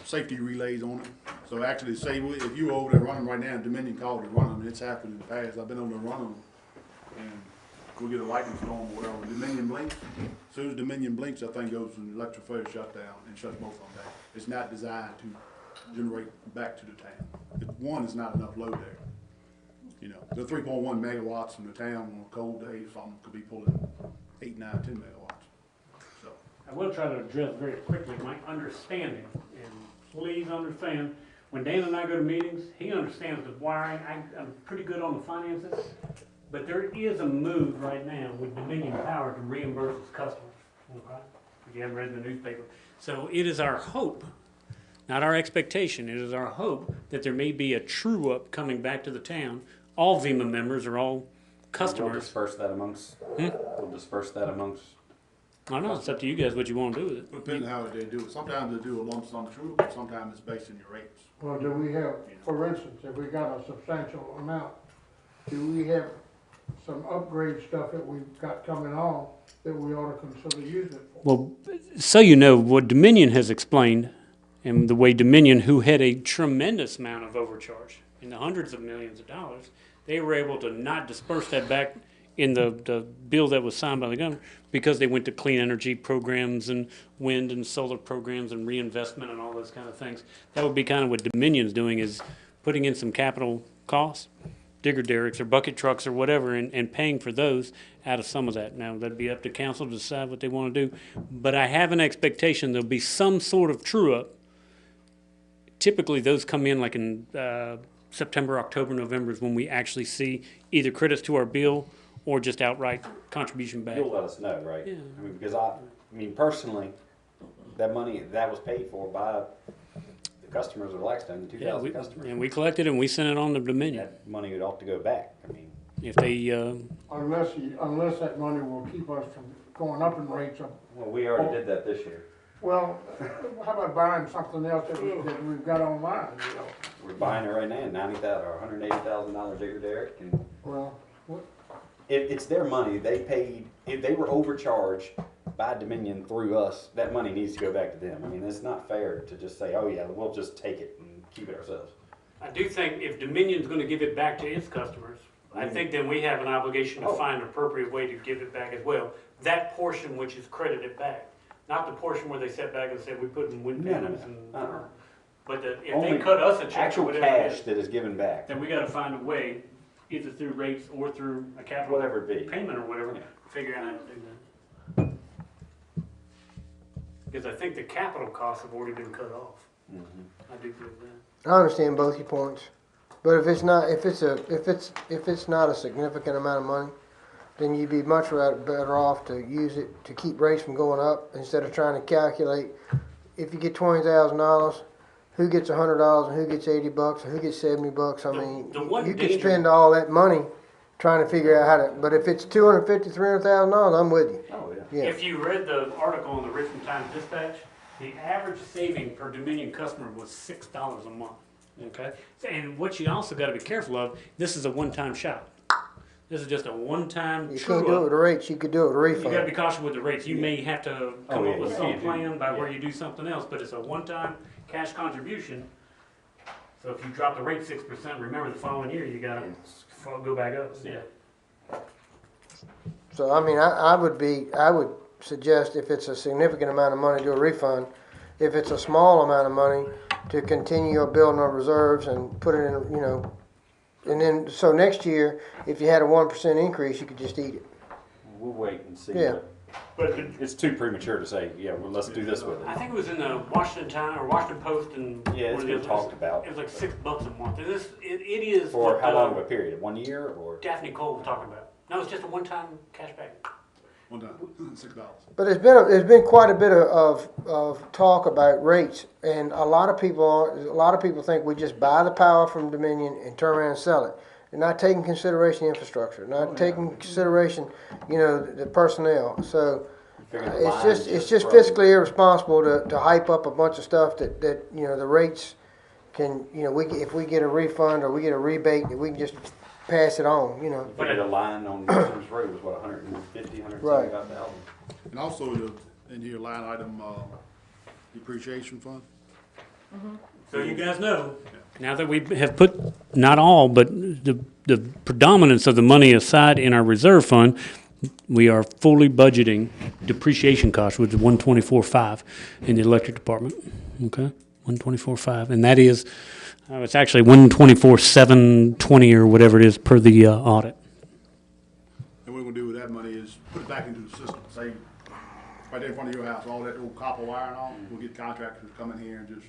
safety relays on it. So actually, say, if you were over there running right now, Dominion called to run them, and it's happened in the past, I've been over there running them. And we'll get a lightning storm or whatever, Dominion blinks. As soon as Dominion blinks, that thing goes in electric fire shutdown and shuts both of them down. It's not designed to generate back to the town. One, is not enough load there. You know, the 3.1 megawatts in the town on a cold day, something could be pulling 8, 9, 10 megawatts. So, I will try to address very quickly my understanding, and please understand, when Dan and I go to meetings, he understands the wiring. I'm pretty good on the finances, but there is a move right now with Dominion Power to reimburse its customers. Okay? If you haven't read the newspaper. So it is our hope, not our expectation, it is our hope that there may be a true up coming back to the town. All VEMA members are all We'll customers. disperse that amongst, we'll disperse that amongst I know, it's up to you guys what you wanna do with it. Depending how they do it. Sometimes they do a lump sum true, sometimes it's based on your rates. Well, do we have, for instance, if we got a substantial amount, do we have some upgrade stuff that we've got coming on that we ought to consider using it for? Well, so you know, what Dominion has explained, and the way Dominion, who had a tremendous amount of overcharge, in the hundreds of millions of dollars, they were able to not disperse that back in the bill that was signed by the governor, because they went to clean energy programs and wind and solar programs and reinvestment and all those kind of things. That would be kind of what Dominion's doing, is putting in some capital costs, digger derricks or bucket trucks or whatever, and paying for those out of some of that. Now, that'd be up to council to decide what they want to do. But I have an expectation there'll be some sort of true-up. Typically, those come in like in September, October, November is when we actually see either credits to our bill or just outright contribution back. You'll let us know, right? Yeah. I mean, because I mean, personally, that money, that was paid for by the customers of Blackstone, the Yeah, 2,000 customers. and we collected it and we sent it on to Dominion. That money would ought to go back. I mean, If they, Unless that money will keep us from going up in rates of, well, we already did that this year. well, how about buying something else that we've got online, you know? We're buying it right now, $90,000 or $180,000 digger derrick, and Well, what, it's their money. They paid. If they were overcharged by Dominion through us, that money needs to go back to them. I mean, it's not fair to just say, "Oh yeah, we'll just take it and keep it ourselves." I do think if Dominion's gonna give it back to its customers, I think then we have an obligation to find an appropriate way to give it back as well. That portion which is credited back, not the portion where they sat back and said, we put in wind No, no, panels no. and, but if Only they cut us a check or Actual whatever it cash is, that is given back, then we gotta find a way, either through rates or through a capital whatever it be. payment or whatever, Yeah. figure out how to do that. Because I think the capital costs have already been cut off. I do believe that. I understand both your points, but if it's not a significant amount of money, then you'd be much better off to use it to keep rates from going up instead of trying to calculate. If you get $20,000, who gets $100 and who gets $80 or who gets $70? I mean, the one you could danger- spend all that money trying to figure out how to. But if it's $250,000, $300,000, I'm with you. Oh yeah. Yeah. If you read the article in the Richmond Times Dispatch, the average saving per Dominion customer was $6 a month, okay? And what you also gotta be careful of, this is a one-time shot. This is just a one-time You can't do it with true-up. the rates. You could do it with a You gotta be refund. cautious with the rates. You may have to come Oh, up yeah, with you some can't do- plan by where yeah. you do something else, but it's a one-time cash contribution. So if you drop the rate 6%, remember the following year, you gotta go back up. Yeah. So I mean, I would suggest if it's a significant amount of money, do a refund. If it's a small amount of money, to continue your building of reserves and put it in, you know, and then so next year, if you had a 1% increase, you could just eat it. We'll wait and see. Yeah. But It's too premature to say, yeah, well, let's do this with it. I think it was in the Washington Times or Washington Post and. Yeah, it's one of the been others. talked about. It was like $6 a month. And it is. For what, how long of a period? 1 year or? Daphne Cole was talking about. No, it's just a one-time cashback. One time, $6. But there's been quite a bit of talk about rates, and a lot of people think we just buy the power from Dominion and turn around and sell it. They're not taking consideration infrastructure, not taking consideration, you know, the personnel. So Figure the it's line just from- fiscally irresponsible to hype up a bunch of stuff that you know the rates can, you know, if we get a refund or we get a rebate, we can just pass it on, you know. Figure the line on Western's Road was what, 150, 175,000? And also in here, line item, depreciation fund. So you guys know, now that we have put, not all, but the predominance of the money aside in our reserve fund, we are fully budgeting depreciation costs, which is 124.5 in the electric department, okay? 124.5, and that is, it's actually 124.720 or whatever it is per the audit. And what we're gonna do with that money is put it back into the system, say, right there in front of your house, all that old copper wire and all, we'll get contractors to come in here and just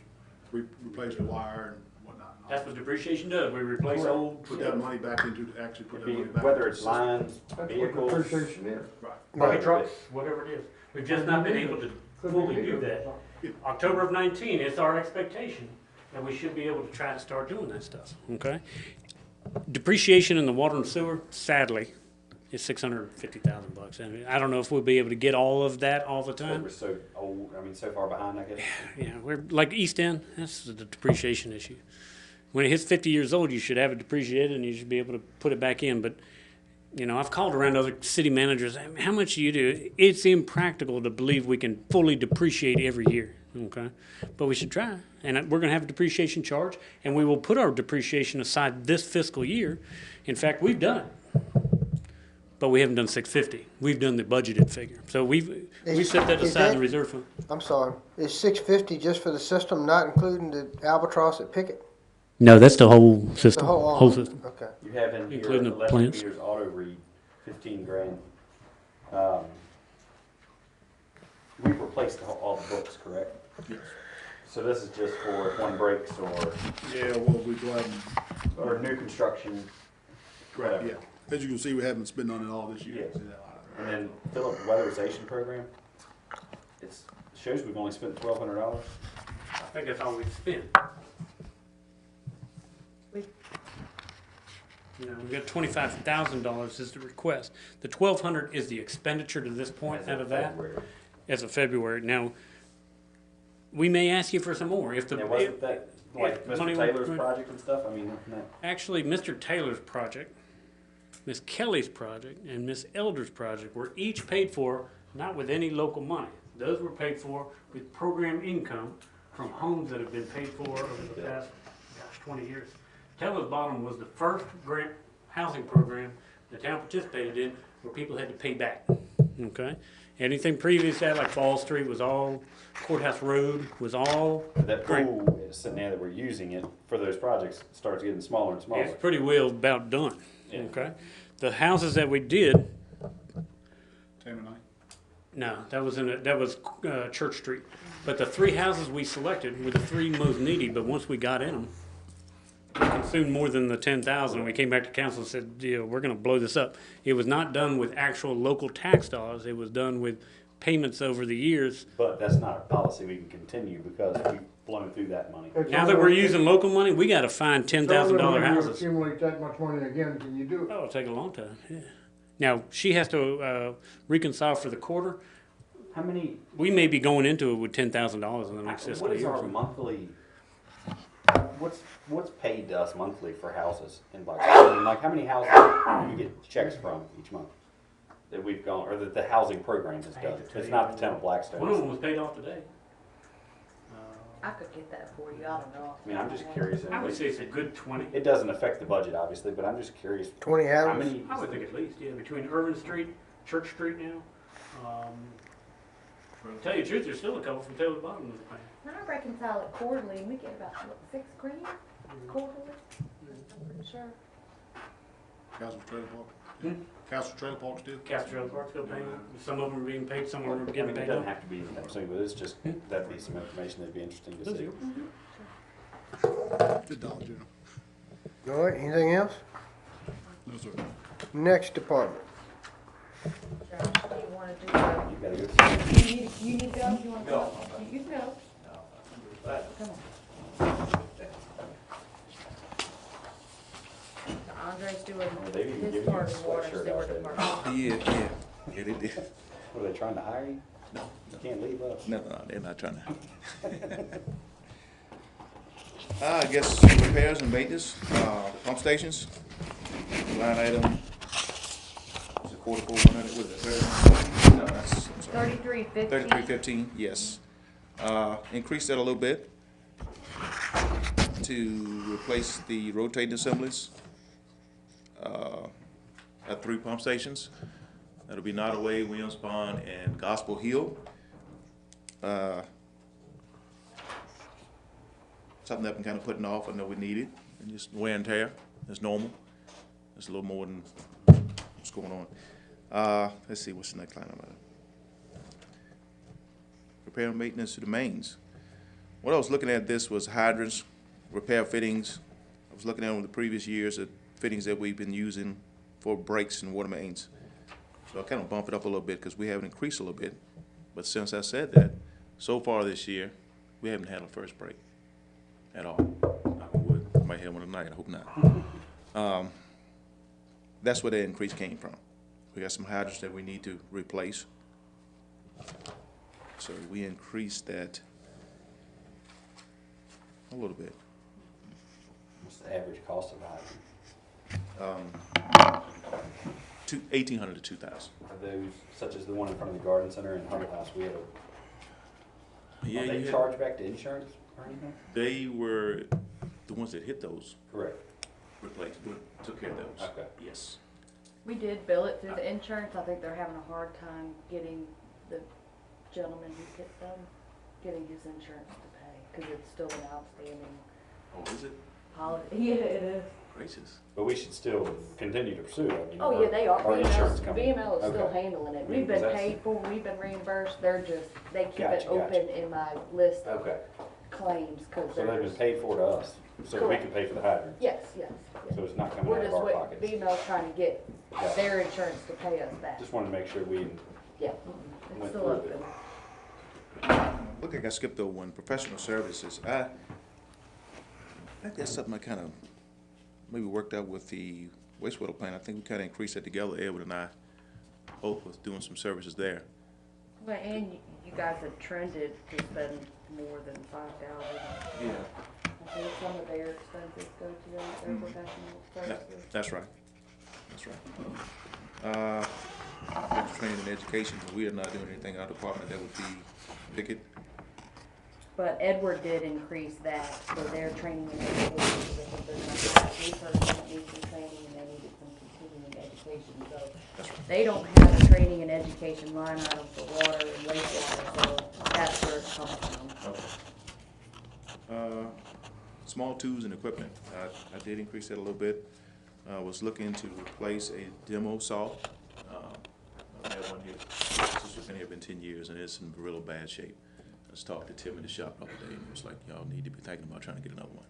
replace the wire and whatnot. That's what depreciation does, we replace old. Put that money back into, actually put that money back. Whether into it's the system. lines, that's what vehicles. depreciation is. Right. Bucket trucks, whatever it is. We've just not been able to fully do that. October of 19, it's our expectation that we should be able to try to start doing that stuff, okay? Depreciation in the water and sewer, sadly, is $650,000. And I don't know if we'll be able to get all of that all the time. We're so old, I mean, so far behind, I guess. Yeah, we're like East End. That's the depreciation issue. When it hits 50 years old, you should have it depreciated and you should be able to put it back in. But I've called around other city managers. How much do you do? It's impractical to believe we can fully depreciate every year. Okay, but we should try, and we're going to have a depreciation charge, and we will put our depreciation aside this fiscal year. In fact, we've done it, but we haven't done 650. We've done the budgeted figure, so we set that Is aside in that- the reserve fund. I'm sorry, is 650 just for the system, not including the Albatross at Pickett? No, that's the whole The system. whole system. Okay. You have in here Including the electric plants. meters auto read, 15 grand. We've replaced all the books, correct? Yes. So this is just for if one breaks Yeah, well, we go ahead or new construction, whatever. yeah. As you can see, we haven't spent on it all this year. Yes. And then Philip, weatherization program, it shows we've only spent $1,200. I think that's all we've spent. We've got $25,000 is the request. The $1,200 is the expenditure to this point As out of of that, February. as of February. Now, we may ask you for some more if the. And wasn't that like if money Mr. were- Taylor's project and stuff? I mean, no. Actually, Mr. Taylor's project, Miss Kelly's project, and Miss Elder's project were each paid for not with any local money. Those were paid for with program income from homes that have been paid for over the past, 20 years. Taylor's Bottom was the first grant housing program the town participated in where people had to pay back. Okay? Anything previous to that, like Fall Street, was all Courthouse Road, was all That grant. pool is sitting there that we're using it for those projects starts getting smaller and smaller. It's pretty well about done. Yeah. Okay? The houses that we did, Tamanite. no, that was Church Street. But the three houses we selected were the three most needy, but once we got in them, we consumed more than the 10,000. We came back to council and said, we're gonna blow this up. It was not done with actual local tax dollars, it was done with payments over the years. But that's not a policy we can continue because we've blown through that money. Now that we're using local money, we gotta find $10,000 When you houses. accumulate that much money again, can you do it? Oh, it'll take a long time, yeah. Now, she has to reconcile for the quarter. How many, We may be going into it with $10,000 in the next fiscal what is year. our monthly, what's paid to us monthly for houses in Blackstone? I mean, like, how many houses do we get checks from each month that we've gone, or that the housing program has I hate done? to tell It's you. not the town of Blackstone. One of them was paid off today. I could get that for you, I don't know. I mean, I'm just curious. I would say it's a good 20. It doesn't affect the budget, obviously, but I'm just curious. 20 How houses? many? I would think at least, yeah, between Irvin Street, Church Street now. Tell you the truth, there's still a couple from Taylor Bottom that's paying. When I reconcile it quarterly, we get about, what, 6 grand quarterly? I'm pretty sure. Castle Trailer Park. Hmm? Castle Trailer Park still. Castro Park's still paying. Some of them are being paid, some of them are I getting mean, it paid doesn't off. have to be that soon, but it's just, that'd be some information that'd be interesting to Those see. are- The Dollar General. All right, anything else? No, sir. Next department. Josh, do you wanna do, You gotta go see. you need to go, you wanna go? You can go. Come on. Andre's doing They didn't give his you part a of the water sweatshirt sewer out there. department. Yeah, they did. What, are they trying to hire you? No, You can't leave us. no, they're not trying to. I guess repairs and maintenance, pump stations, line item, is it 44,100, what is it, no, that's, I'm sorry. 33.15. 3315, yes. Increase that a little bit to replace the rotating assemblies at 3 pump stations. That'll be Nottaway, Williams Pond, and Gospel Hill. Something that I've been kind of putting off. I know we need it, and just wear and tear. It's normal. It's a little more than what's going on. Let's see, what's the next line about it? Repair and maintenance to the mains. What I was looking at this was hydrants, repair fittings. I was looking at over the previous years at fittings that we've been using for breaks and water mains. So I kind of bump it up a little bit because we have increased a little bit. But since I said that, so far this year, we haven't had a first break at all. Knock on wood. Might have one tonight, I hope not. That's where the increase came from. We got some hydrants that we need to replace. So we increased that a little bit. What's the average cost of hydrant? 1,800 to 2,000. Are those, such as the one in front of the garden center in Hunt House, we have Yeah, are they you had- charged back to insurance or anything? They were the ones that hit those, Correct. replaced, took care of those. Okay. Yes. We did bill it through the insurance. I think they're having a hard time getting the gentleman who hit them, getting his insurance to pay, because it's still an outstanding Oh, is it? holiday. Yeah, it is. Gracious. But we should still continue to pursue it. I mean, Oh, yeah, they are. Our insurance company. VML is still Okay. handling it. I mean, We've been that's- paid for, we've been reimbursed. They're just, they keep it Gotcha, open in my list of Okay. claims, because So they've they're been just, paid for to us, so we Correct. can pay for the hydrant. yes, yes. So it's not coming We're out of just our waiting, pockets. VML's trying to get Gotcha. their insurance to pay us back. Just wanted to make sure we, Yeah, it's went still through open. it. Look, I got skipped over one, professional services. I think that's something I kind of maybe worked out with the wastewater plant. I think we kind of increased that together, Edward and I, both with doing some services there. Well, and you guys have trended to spend more than 5,000. Yeah. I think some of their expenses go to their professional services. That's right. That's right. Training and education, we are not doing anything in our department. That would be Pickett. But Edward did increase that for their training and education. Because there's some research that needs some training and they needed some continuing education. So That's right. they don't have a training and education line item for water and wastewater, so that's where it comes from. Okay. Small tools and equipment. I did increase that a little bit. I was looking to replace a demo saw. I have one here. This has been here been 10 years and it's in real bad shape. I just talked to Tim in the shop the other day and he was like, y'all need to be thinking about trying to get another one.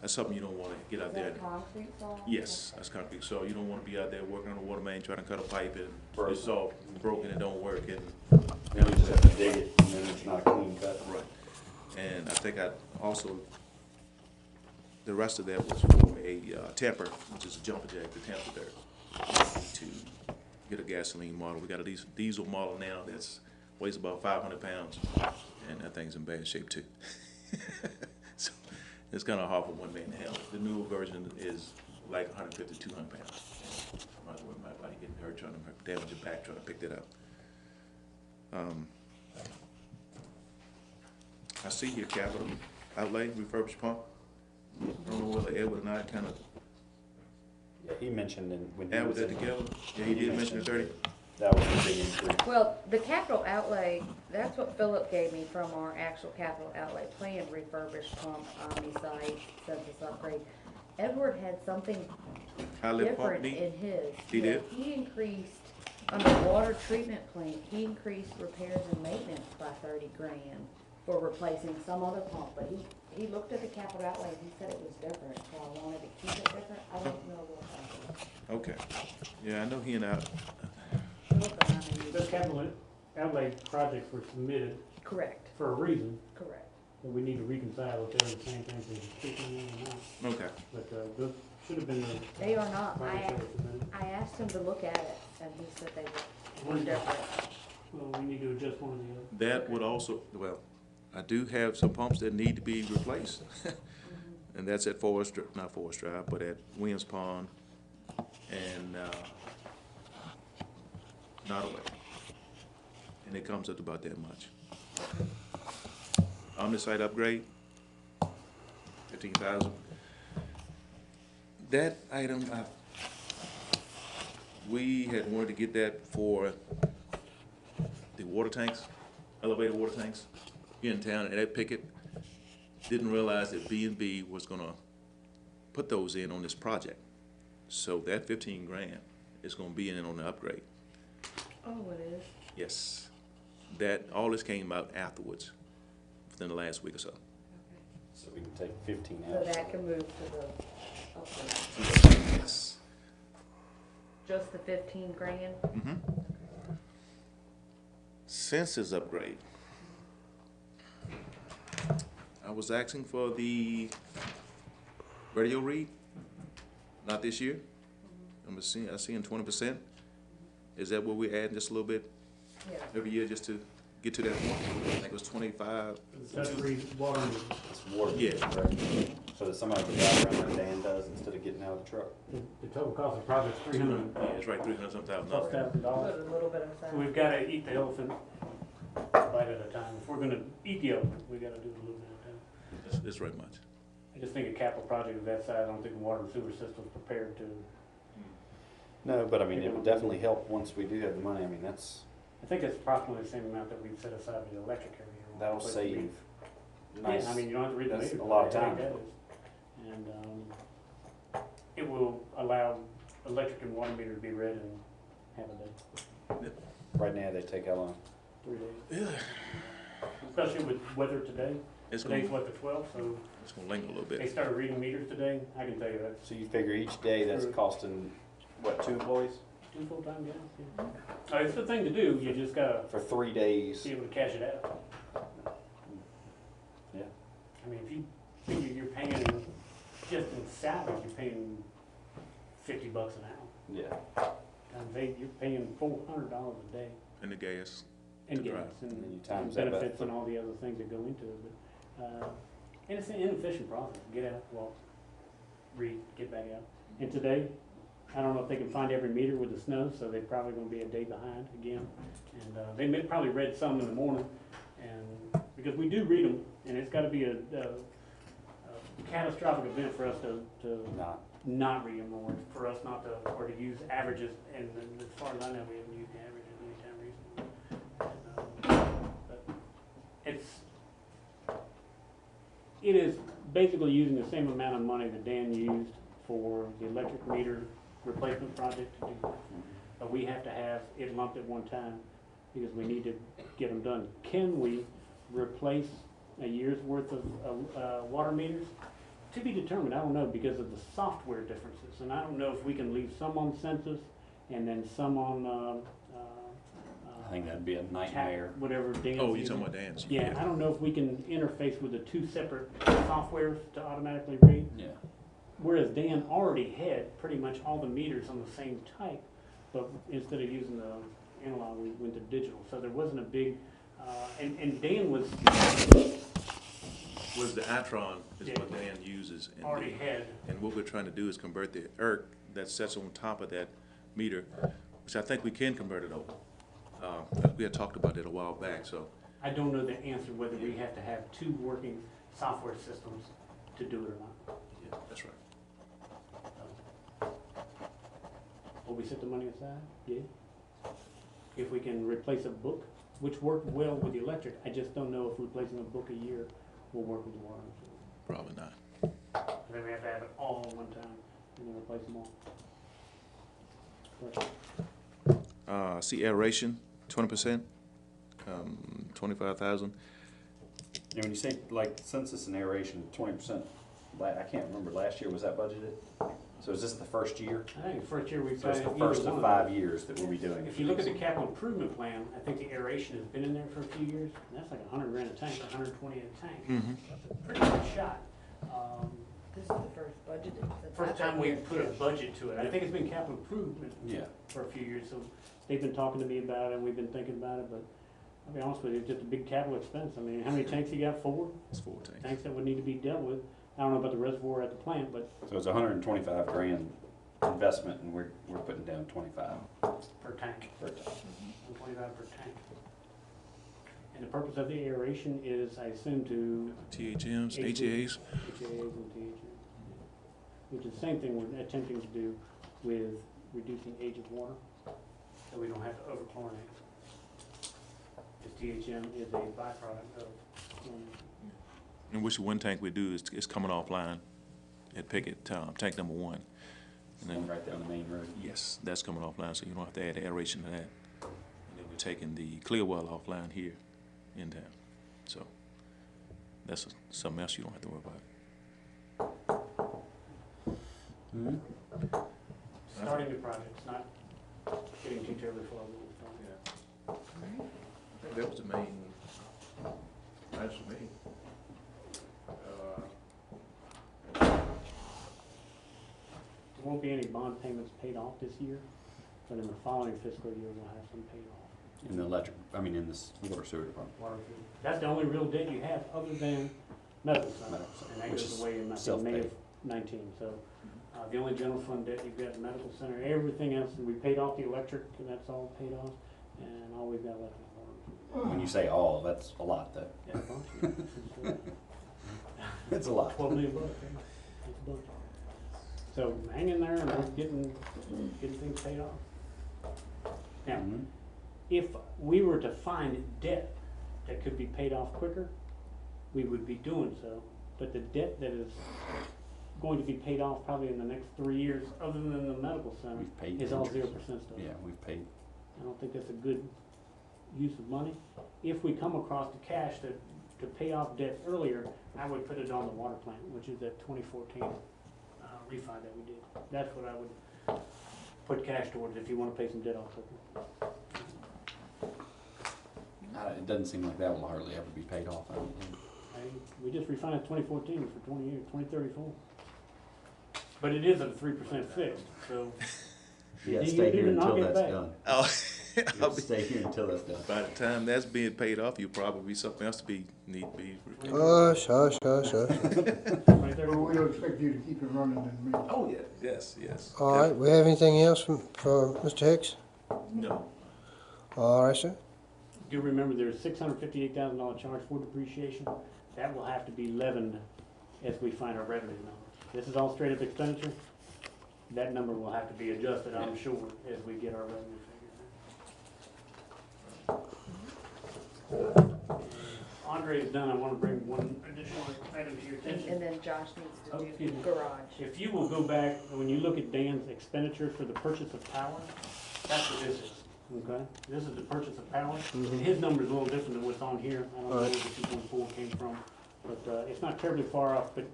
That's something you don't want to get out Is there. that concrete saw? Yes, that's concrete saw. You don't want to be out there working on a water main trying to cut a pipe and Broken. it's all broken and don't work and Then we just have to dig it, and then it's not a clean cut. right. And I think I also, the rest of that was for a tamper, which is a jumper jack to tamper dirt, to get a gasoline model. We got a diesel model now that's weighs about 500 pounds, and that thing's in bad shape too. So it's kind of hard for one man to handle. The newer version is like 150, 200 pounds. Might as well my body getting hurt trying to damage your back trying to pick that up. I see your capital outlay, refurbished pump. I don't know whether Edward and I kind of Yeah, he mentioned when he added was that in, together. Yeah, he did mention the 30. that was a big increase. Well, the capital outlay, that's what Philip gave me from our actual capital outlay plan, refurbished pump, Omni-Site, census upgrade. Edward had something High lift pump different need. in his. He did? Yeah, he increased, under water treatment plant, he increased repairs and maintenance by 30 grand for replacing some other pump, but he looked at the capital outlay and he said it was different, so I wanted to keep it different. I don't know what happened. Okay. Yeah, I know he and I. Philip and I Those need- capital outlay projects were submitted Correct, for a reason, correct. but we need to reconcile if they're the same things as speaking in or not. Okay. But, those should have been the They are not. projects that were submitted. I asked him to look at it, and he said they were different. Well, we need to adjust one or the other. That would also, well, I do have some pumps that need to be replaced. And that's at Forest, not Forest Drive, but at Williams Pond and Nottaway. And it comes up to about that much. Omni-Site upgrade, 15,000. That item, we had wanted to get that for the water tanks, elevated water tanks here in town, and at Pickett. Didn't realize that B&B was gonna put those in on this project. So that 15 grand is gonna be in on the upgrade. Oh, it is? Yes. That, all this came out afterwards, within the last week or so. So we can take 15 So out. that can move to the upgrade. Yes. Just the 15 grand? Mm-hmm. Census upgrade. I was asking for the radio read, not this year. I see 20%. Is that what we're adding, just a little bit Yeah. every year, just to get to that point? I think it was 25. That's water meters. It's water. Yeah. Right? So that somebody can drive around like Dan does instead of getting out of the truck. The total cost of the project's $300,000. Yeah, it's right, 300-something thousand. Put a little bit of So aside. we've gotta eat the elephant bite at a time. If we're gonna eat the elephant, we gotta do it a little bit at a time. It's right much. I just think a capital project of that size, I don't think the water and sewer system's prepared to. No, but I mean, it would definitely help once we do have the money. I mean, that's, I think it's approximately the same amount that we've set aside for the electric every year. that'll save nice. Yeah, I mean, you don't have to read the That's meters. a lot of but I time. think that is. And, it will allow electric and water meter to be read in half a day, Right now, they take how long? 3 days. Especially with weather today. It's Today's gonna, what, the 12th, so it's gonna linger a little they bit. started reading meters today. I can tell you that. So you figure each day that's costing, what, 2 employees? 2 full-time guys, yeah. It's the thing to do, you just gotta For 3 days? be able to cash it out. Yeah. I mean, if you figure you're paying, just in salary, you're paying $50 an hour. Yeah. Times 8, you're paying $400 a day. And the gas. And To gas drive. and And then you and times that by benefits and all the other things that go into it, but, and it's an inefficient process, get out, walk, read, get back out. And today, I don't know if they can find every meter with the snow, so they're probably gonna be a day behind again. And, probably read some in the morning, and, because we do read them, and it's gotta be a catastrophic event for us to not read them, or for us not to, or to use averages, and as far as I know, we haven't used the averages anytime recently. But it is basically using the same amount of money that Dan used for the electric meter replacement project to do. But we have to have it lumped at one time, because we need to get them done. Can we replace a year's worth of water meters? To be determined, I don't know, because of the software differences, and I don't know if we can leave some on census and then some on, I think that'd be a nightmare. whatever Dan's Oh, you're using. talking about Dan's? Yeah, I don't know if we can interface with the 2 separate softwares to automatically read, Yeah. whereas Dan already had pretty much all the meters on the same type, but instead of using the analog, we went to digital, so there wasn't a big, and Dan was Was the Itron is Yeah. what Dan uses. And already had. And what we're trying to do is convert the ERC that sits on top of that meter, which I think we can convert it over. We had talked about that a while back, so. I don't know the answer whether we have to have 2 working software systems to do it or not. Yeah, that's right. Will we set the money aside? Yeah. If we can replace a book, which worked well with the electric, I just don't know if replacing a book a year will work with the water. Probably not. Then we have to have it all at one time and then replace them all. See aeration, 20%, 25,000. And when you say like census and aeration, 20%, I can't remember, last year, was that budgeted? So is this the first year? I think the first year we've So done it's either the first one of of 5 those. years that we'll be doing. If you look at the capital improvement plan, I think the aeration has been in there for a few years. And that's like $100,000 a tank, 120 a tank. That's a pretty good shot. This is the first budget. since First I've time been we here. put a budget to it. I think it's been capital improvement Yeah. for a few years, so they've been talking to me about it, and we've been thinking about it, but I'll be honest with you, it's just a big capital expense. I mean, how many tanks you got? 4 It's 4 tanks. tanks that would need to be dealt with. I don't know about the reservoir at the plant, but So it's $125,000 investment, and we're putting down 25 per tank, per ton. 125 per tank. And the purpose of the aeration is, I assume, to THMs, HAs. HAAs and THMs, which is the same thing we're attempting to do with reducing age of water, so we don't have to overchlorinate. Because THM is a byproduct of chlorine. And which one tank we do is coming offline at Pickett, tank number 1. And And then, right down the main road. yes, that's coming offline, so you don't have to add aeration to that. And then we're taking the clear well offline here in town. So that's something else you don't have to worry about. Starting new projects, not getting too terribly far with it. That was the main, that's the main. There won't be any bond payments paid off this year, but in the following fiscal year, we'll have some paid off. In the electric, I mean, in this water sewer department. Water fee. That's the only real debt you have other than medical center, Medical center, and that which goes is away in May self-paid. of 19. So the only general fund debt you've got is medical center. Everything else, we paid off the electric, and that's all paid off, and all we've got left is water. When you say all, that's a lot, though. Yeah, a bunch. It's a lot. 12 million bucks. Yeah. It's a bunch. So hang in there and we're getting things paid off. Now, Mhm. if we were to find debt that could be paid off quicker, we would be doing so. But the debt that is going to be paid off probably in the next 3 years, other than the medical center, We've paid is all interest. 0% stuff. Yeah, we've paid. I don't think that's a good use of money. If we come across the cash to pay off debt earlier, I would put it on the water plant, which is that 2014 refi that we did. That's what I would put cash towards if you want to pay some debt off quickly. It doesn't seem like that will hardly ever be paid off, I don't think. We just refinanced 2014 for 20 years, 2034. But it is at a 3% fixed, so. You gotta you stay do here not until get that's back. done. Oh, You have to stay here until that's done. by the time that's being paid off, you'll probably be something else need to be. Hush, hush, hush, hush. 2034. But we don't expect you to keep it running in the meantime. Oh, yeah, yes. All right, we have anything else for Mr. Hicks? No. All right, sir. Do remember there's $658,000 charge for depreciation. That will have to be leavened as we find our revenue numbers. This is all straight up expenditure. That number will have to be adjusted, I'm sure, as we get our revenue figures. Andre is done. I want to bring one additional item to your attention. And then Josh needs Oh, to excuse do me. garage. If you will go back, when you look at Dan's expenditure for the purchase of power, that's what this is, okay? This is the purchase of power, and his number is a little different than what's on here. I don't know where the 2.4 came from, but it's not terribly far off, but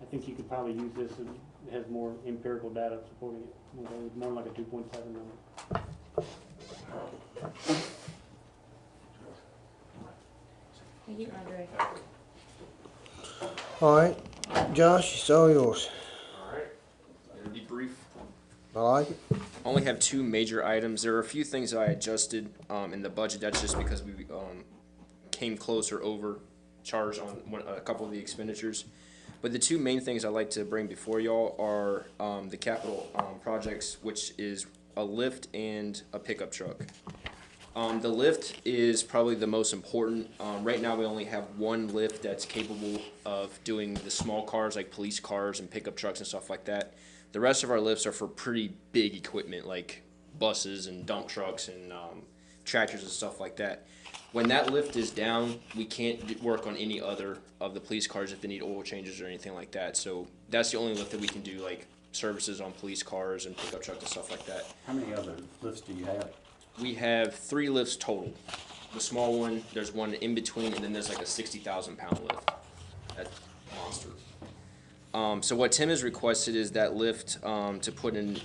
I think you could probably use this, and it has more empirical data supporting it. Okay, it's more like a 2.7 number. Thank you, Andre. All right, Josh, it's all yours. Alright, it'll be brief. I like it. Only have two major items. There are a few things I adjusted in the budget. That's just because we came close or overcharged on a couple of the expenditures. But the two main things I'd like to bring before y'all are the capital projects, which is a lift and a pickup truck. The lift is probably the most important. Right now we only have one lift that's capable of doing the small cars like police cars and pickup trucks and stuff like that. The rest of our lifts are for pretty big equipment like buses and dump trucks and tractors and stuff like that. When that lift is down, we can't work on any other of the police cars if they need oil changes or anything like that. So that's the only lift that we can do, like services on police cars and pickup trucks and stuff like that. How many other lifts do you have? We have 3 lifts total. The small one, there's one in between, and then there's like a 60,000 pound lift. That monster. So what Tim has requested is that lift to put in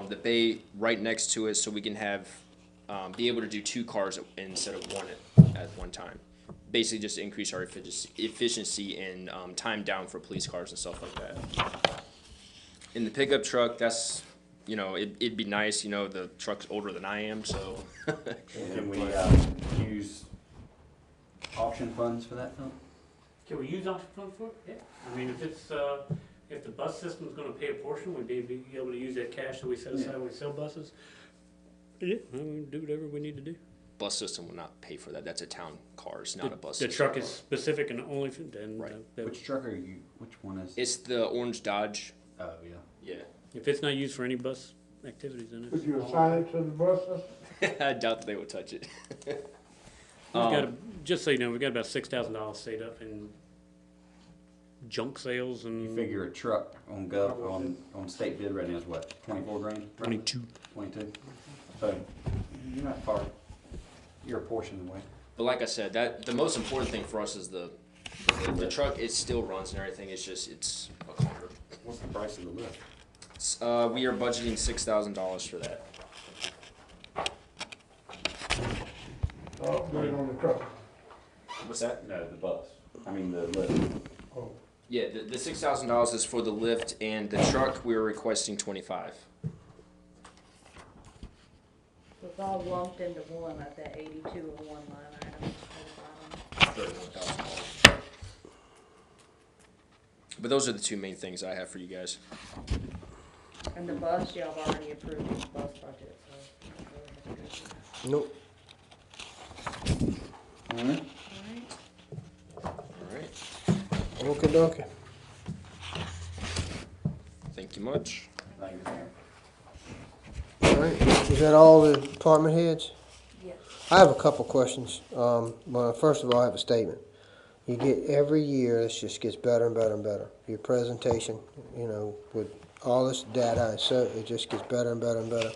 the bay right next to it, so we can have be able to do 2 cars instead of one at one time. Basically, just to increase our efficiency and time down for police cars and stuff like that. In the pickup truck, that's, you know, it'd be nice, you know, the truck's older than I am, so. Can we use auction funds for that, Phil? Can we use auction funds for it? Yeah. I mean, if it's, if the bus system's gonna pay a portion, we'd be able to use that cash that we set aside when we sell buses. Yeah, I mean, do whatever we need to do. Bus system will not pay for that. That's a town car. It's not a bus The system. truck is specific and only for, then, Right. Which truck are you, which one is? It's the orange Dodge. Oh, yeah. Yeah. if it's not used for any bus activities, then Would it's. you assign it to the buses? I doubt that they would touch it. We've got, just so you know, we've got about $6,000 saved up in junk sales You and. figure a truck on on state bid right now is what, 24 grand? 22. 22? So, you're not far, you're a portion of the way. But like I said, that the most important thing for us is the truck. It still runs and everything. It's just it's a clunker. What's the price of the lift? We are budgeting $6,000 for that. Upgrade on the truck. What's that? No, the bus. I mean, the lift. Oh, Yeah, the $6,000 is for the lift, and the truck we are requesting $25,000. It's all lumped into one at that 82 in one line item. at the bottom. But those are the two main things I have for you guys. And the bus, y'all have already approved the bus budget, so. Nope. Alright. Okay, dokie. Thank you much. Thank you, Mayor. All right, is that all the department heads? Yes. I have a couple questions. Well, first of all, I have a statement. You get, every year, this just gets better and better and better. Your presentation, with all this data, so it just gets better and better and better.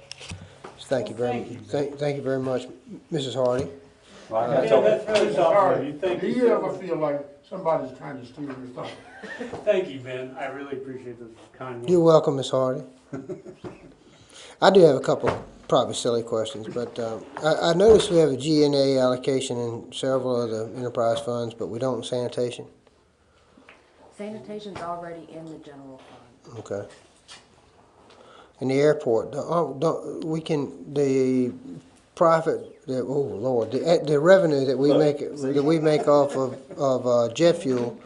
So thank you very, thank you very much, Mrs. Hardy. Well, I gotta tell you, Mr. Hardy, do you ever feel like somebody's trying to steal your thunder? Thank you, Ben. I really appreciate the kind words. You're welcome, Miss Hardy. I do have a couple probably silly questions, but I noticed we have a G&A allocation in several of the enterprise funds, but we don't in sanitation. Sanitation's already in the general fund. Okay. In the airport, the profit, the revenue that we make off of jet fuel,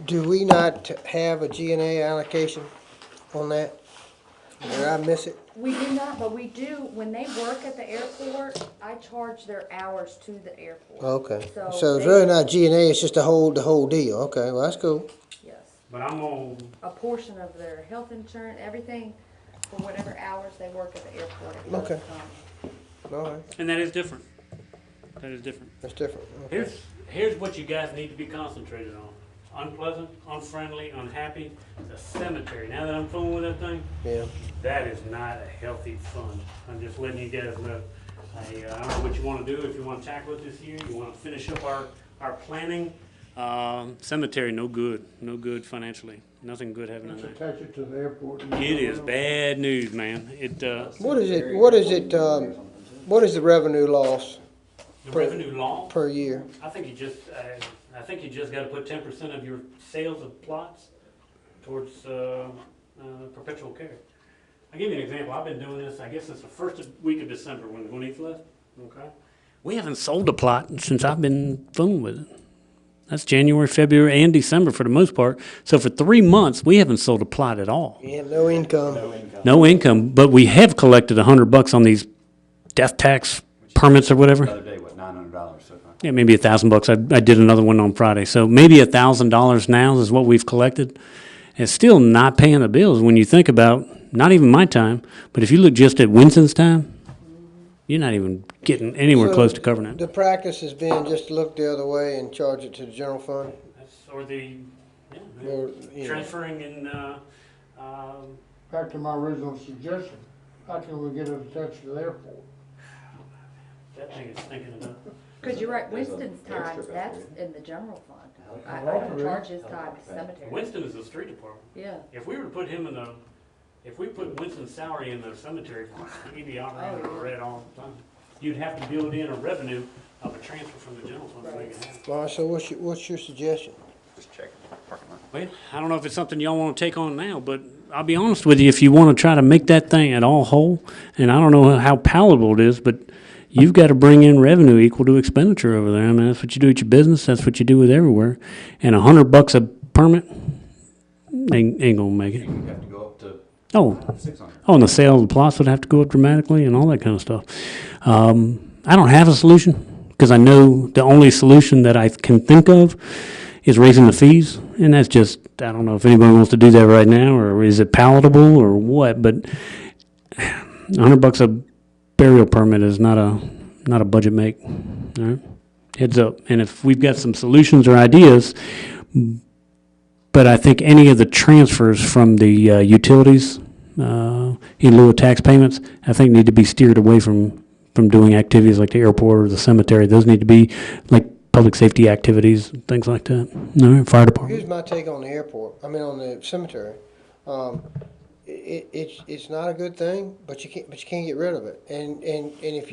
do we not have a G&A allocation on that? Did I miss it? We do not, but we do, when they work at the airport, I charge their hours to the airport. Okay. So So it's they- really not G&A, it's just the whole deal. Okay, well, that's cool. Yes. But I'm on, A portion of their health insurance, everything, for whatever hours they work at the airport. It goes Okay. from- All right, and that is different. That is different. that's different. Okay. Here's what you guys need to be concentrated on. Unpleasant, unfriendly, unhappy, the cemetery. Now that I'm fooling with that thing, Yeah. that is not a healthy fund. I'm just letting you guys know. I don't know what you want to do, if you want to tackle it this year, you want to finish up our planning. Cemetery, no good financially. Nothing good happening Let's there. attach it to the airport. It is bad news, man. What is the revenue loss The revenue loss, per year? I think you just got to put 10% of your sales of plots towards perpetual care. I'll give you an example. I've been doing this, I guess it's the first week of December when Gwinnett left, okay? We haven't sold a plot since I've been fooling with it. That's January, February, and December for the most part. So for 3 months, we haven't sold a plot at all. You have no income. No income, but we have collected $100 on these death tax permits or the whatever. other day, what, $900 so far? Yeah, maybe $1,000. I did another one on Friday. So maybe $1,000 now is what we've collected. It's still not paying the bills when you think about, not even my time, but if you look just at Winston's time, you're not even getting anywhere So close to covering it. The practice has been just to look the other way and charge it to the general fund? Or the, Or, transferring in, Back to my original suggestion, how can we get it attached to the airport? that thing is thinking about. Cause you're right, Winston's time, that's in the general fund. I don't charge his time to cemetery. Winston is the street department. Yeah. If we were to put him if we put Winston's salary in the cemetery fund, he'd be operating in the red all the time. You'd have to build in a revenue of a transfer from the general fund to make it happen. All right, so what's your suggestion? Just check parking lot. Well, I don't know if it's something y'all want to take on now, but I'll be honest with you, if you want to try to make that thing at all whole, and I don't know how palatable it is, but you've got to bring in revenue equal to expenditure over there. I mean, that's what you do with your business. That's what you do with everywhere. And $100 a permit ain't gonna make it. You have to go up to Oh, 600. and the sale of the plots would have to go up dramatically and all that kind of stuff. I don't have a solution because I know the only solution that I can think of is raising the fees, and that's just, I don't know if anybody wants to do that right now, or is it palatable or what, but $100 a burial permit is not a budget make. All right? Heads up. And if we've got some solutions or ideas, but I think any of the transfers from the utilities in lieu of tax payments, I think need to be steered away from doing activities like the airport or the cemetery. Those need to be like public safety activities, things like that. All right, fire department. Here's my take on the airport, on the cemetery. It's not a good thing, but you can't get rid of it. And if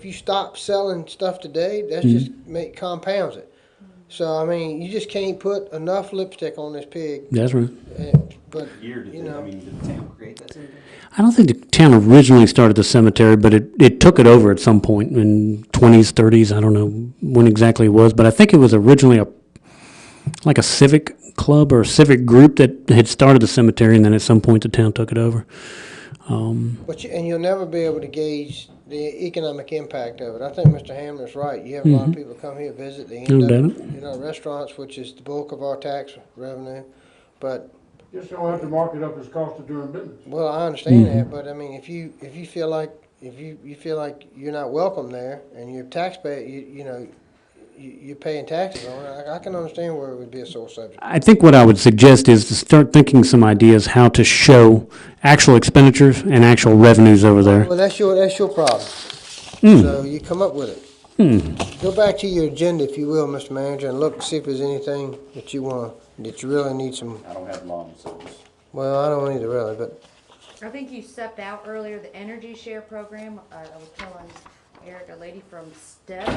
you stop selling stuff today, that's just compounds it. So, I mean, you just can't put enough lipstick on this pig, That's right. but, Year, did you the, I know. mean, did the town create that cemetery? I don't think the town originally started the cemetery, but it took it over at some point in 20s, 30s. I don't know when exactly it was, but I think it was originally like a civic club or a civic group that had started the cemetery, and then at some point the town took it over. But and you'll never be able to gauge the economic impact of it. I think Mr. Hamler's right. You have a lot of people come here visit. They No end doubt. up, you know, restaurants, which is the bulk of our tax revenue. But Just don't have to mark it up as cost of doing business. well, I understand that. But I mean, if you feel like you feel like you're not welcome there, and you're taxpayer, you know, you're paying taxes on it. I can understand where it would be a sore subject. I think what I would suggest is to start thinking some ideas how to show actual expenditures and actual revenues over there. Well, that's your problem. So you come up with it. Go back to your agenda, if you will, Mr. Manager, and look, see if there's anything that you really need some. I don't have long, so it's. Well, I don't either really, but I think you stepped out earlier, the Energy Share program. I was telling Eric, a lady from Steps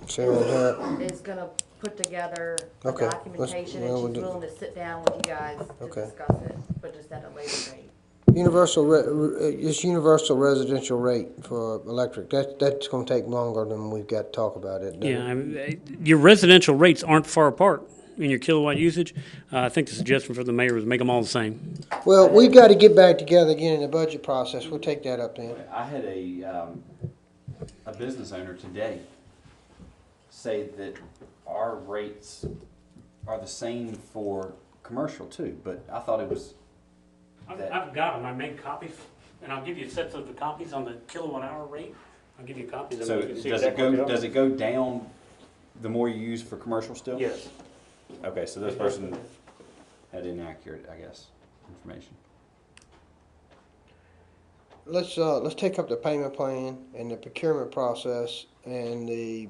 Sharon Harrop. is gonna put together the Okay, documentation, well, we'll and she's do- willing to sit down with you guys to Okay. discuss it, but just at a later date. It's universal residential rate for electric. That's gonna take longer than we've got to talk about it. doesn't it? Yeah, I mean, your residential rates aren't far apart in your kilowatt usage. I think the suggestion from the mayor was make them all the same. Well, we've got to get back together again in the budget process. We'll take that up then. I had a business owner today say that our rates are the same for commercial too, but I thought it was. I've got them. I made copies, and I'll give you sets of the copies on the kilowatt hour rate. I'll give you copies of So them. You can see does it exactly what go, they are. does it go down the more you use for commercial still? Yes. Okay, so this person had inaccurate, I guess, information. Let's take up the payment plan and the procurement process and the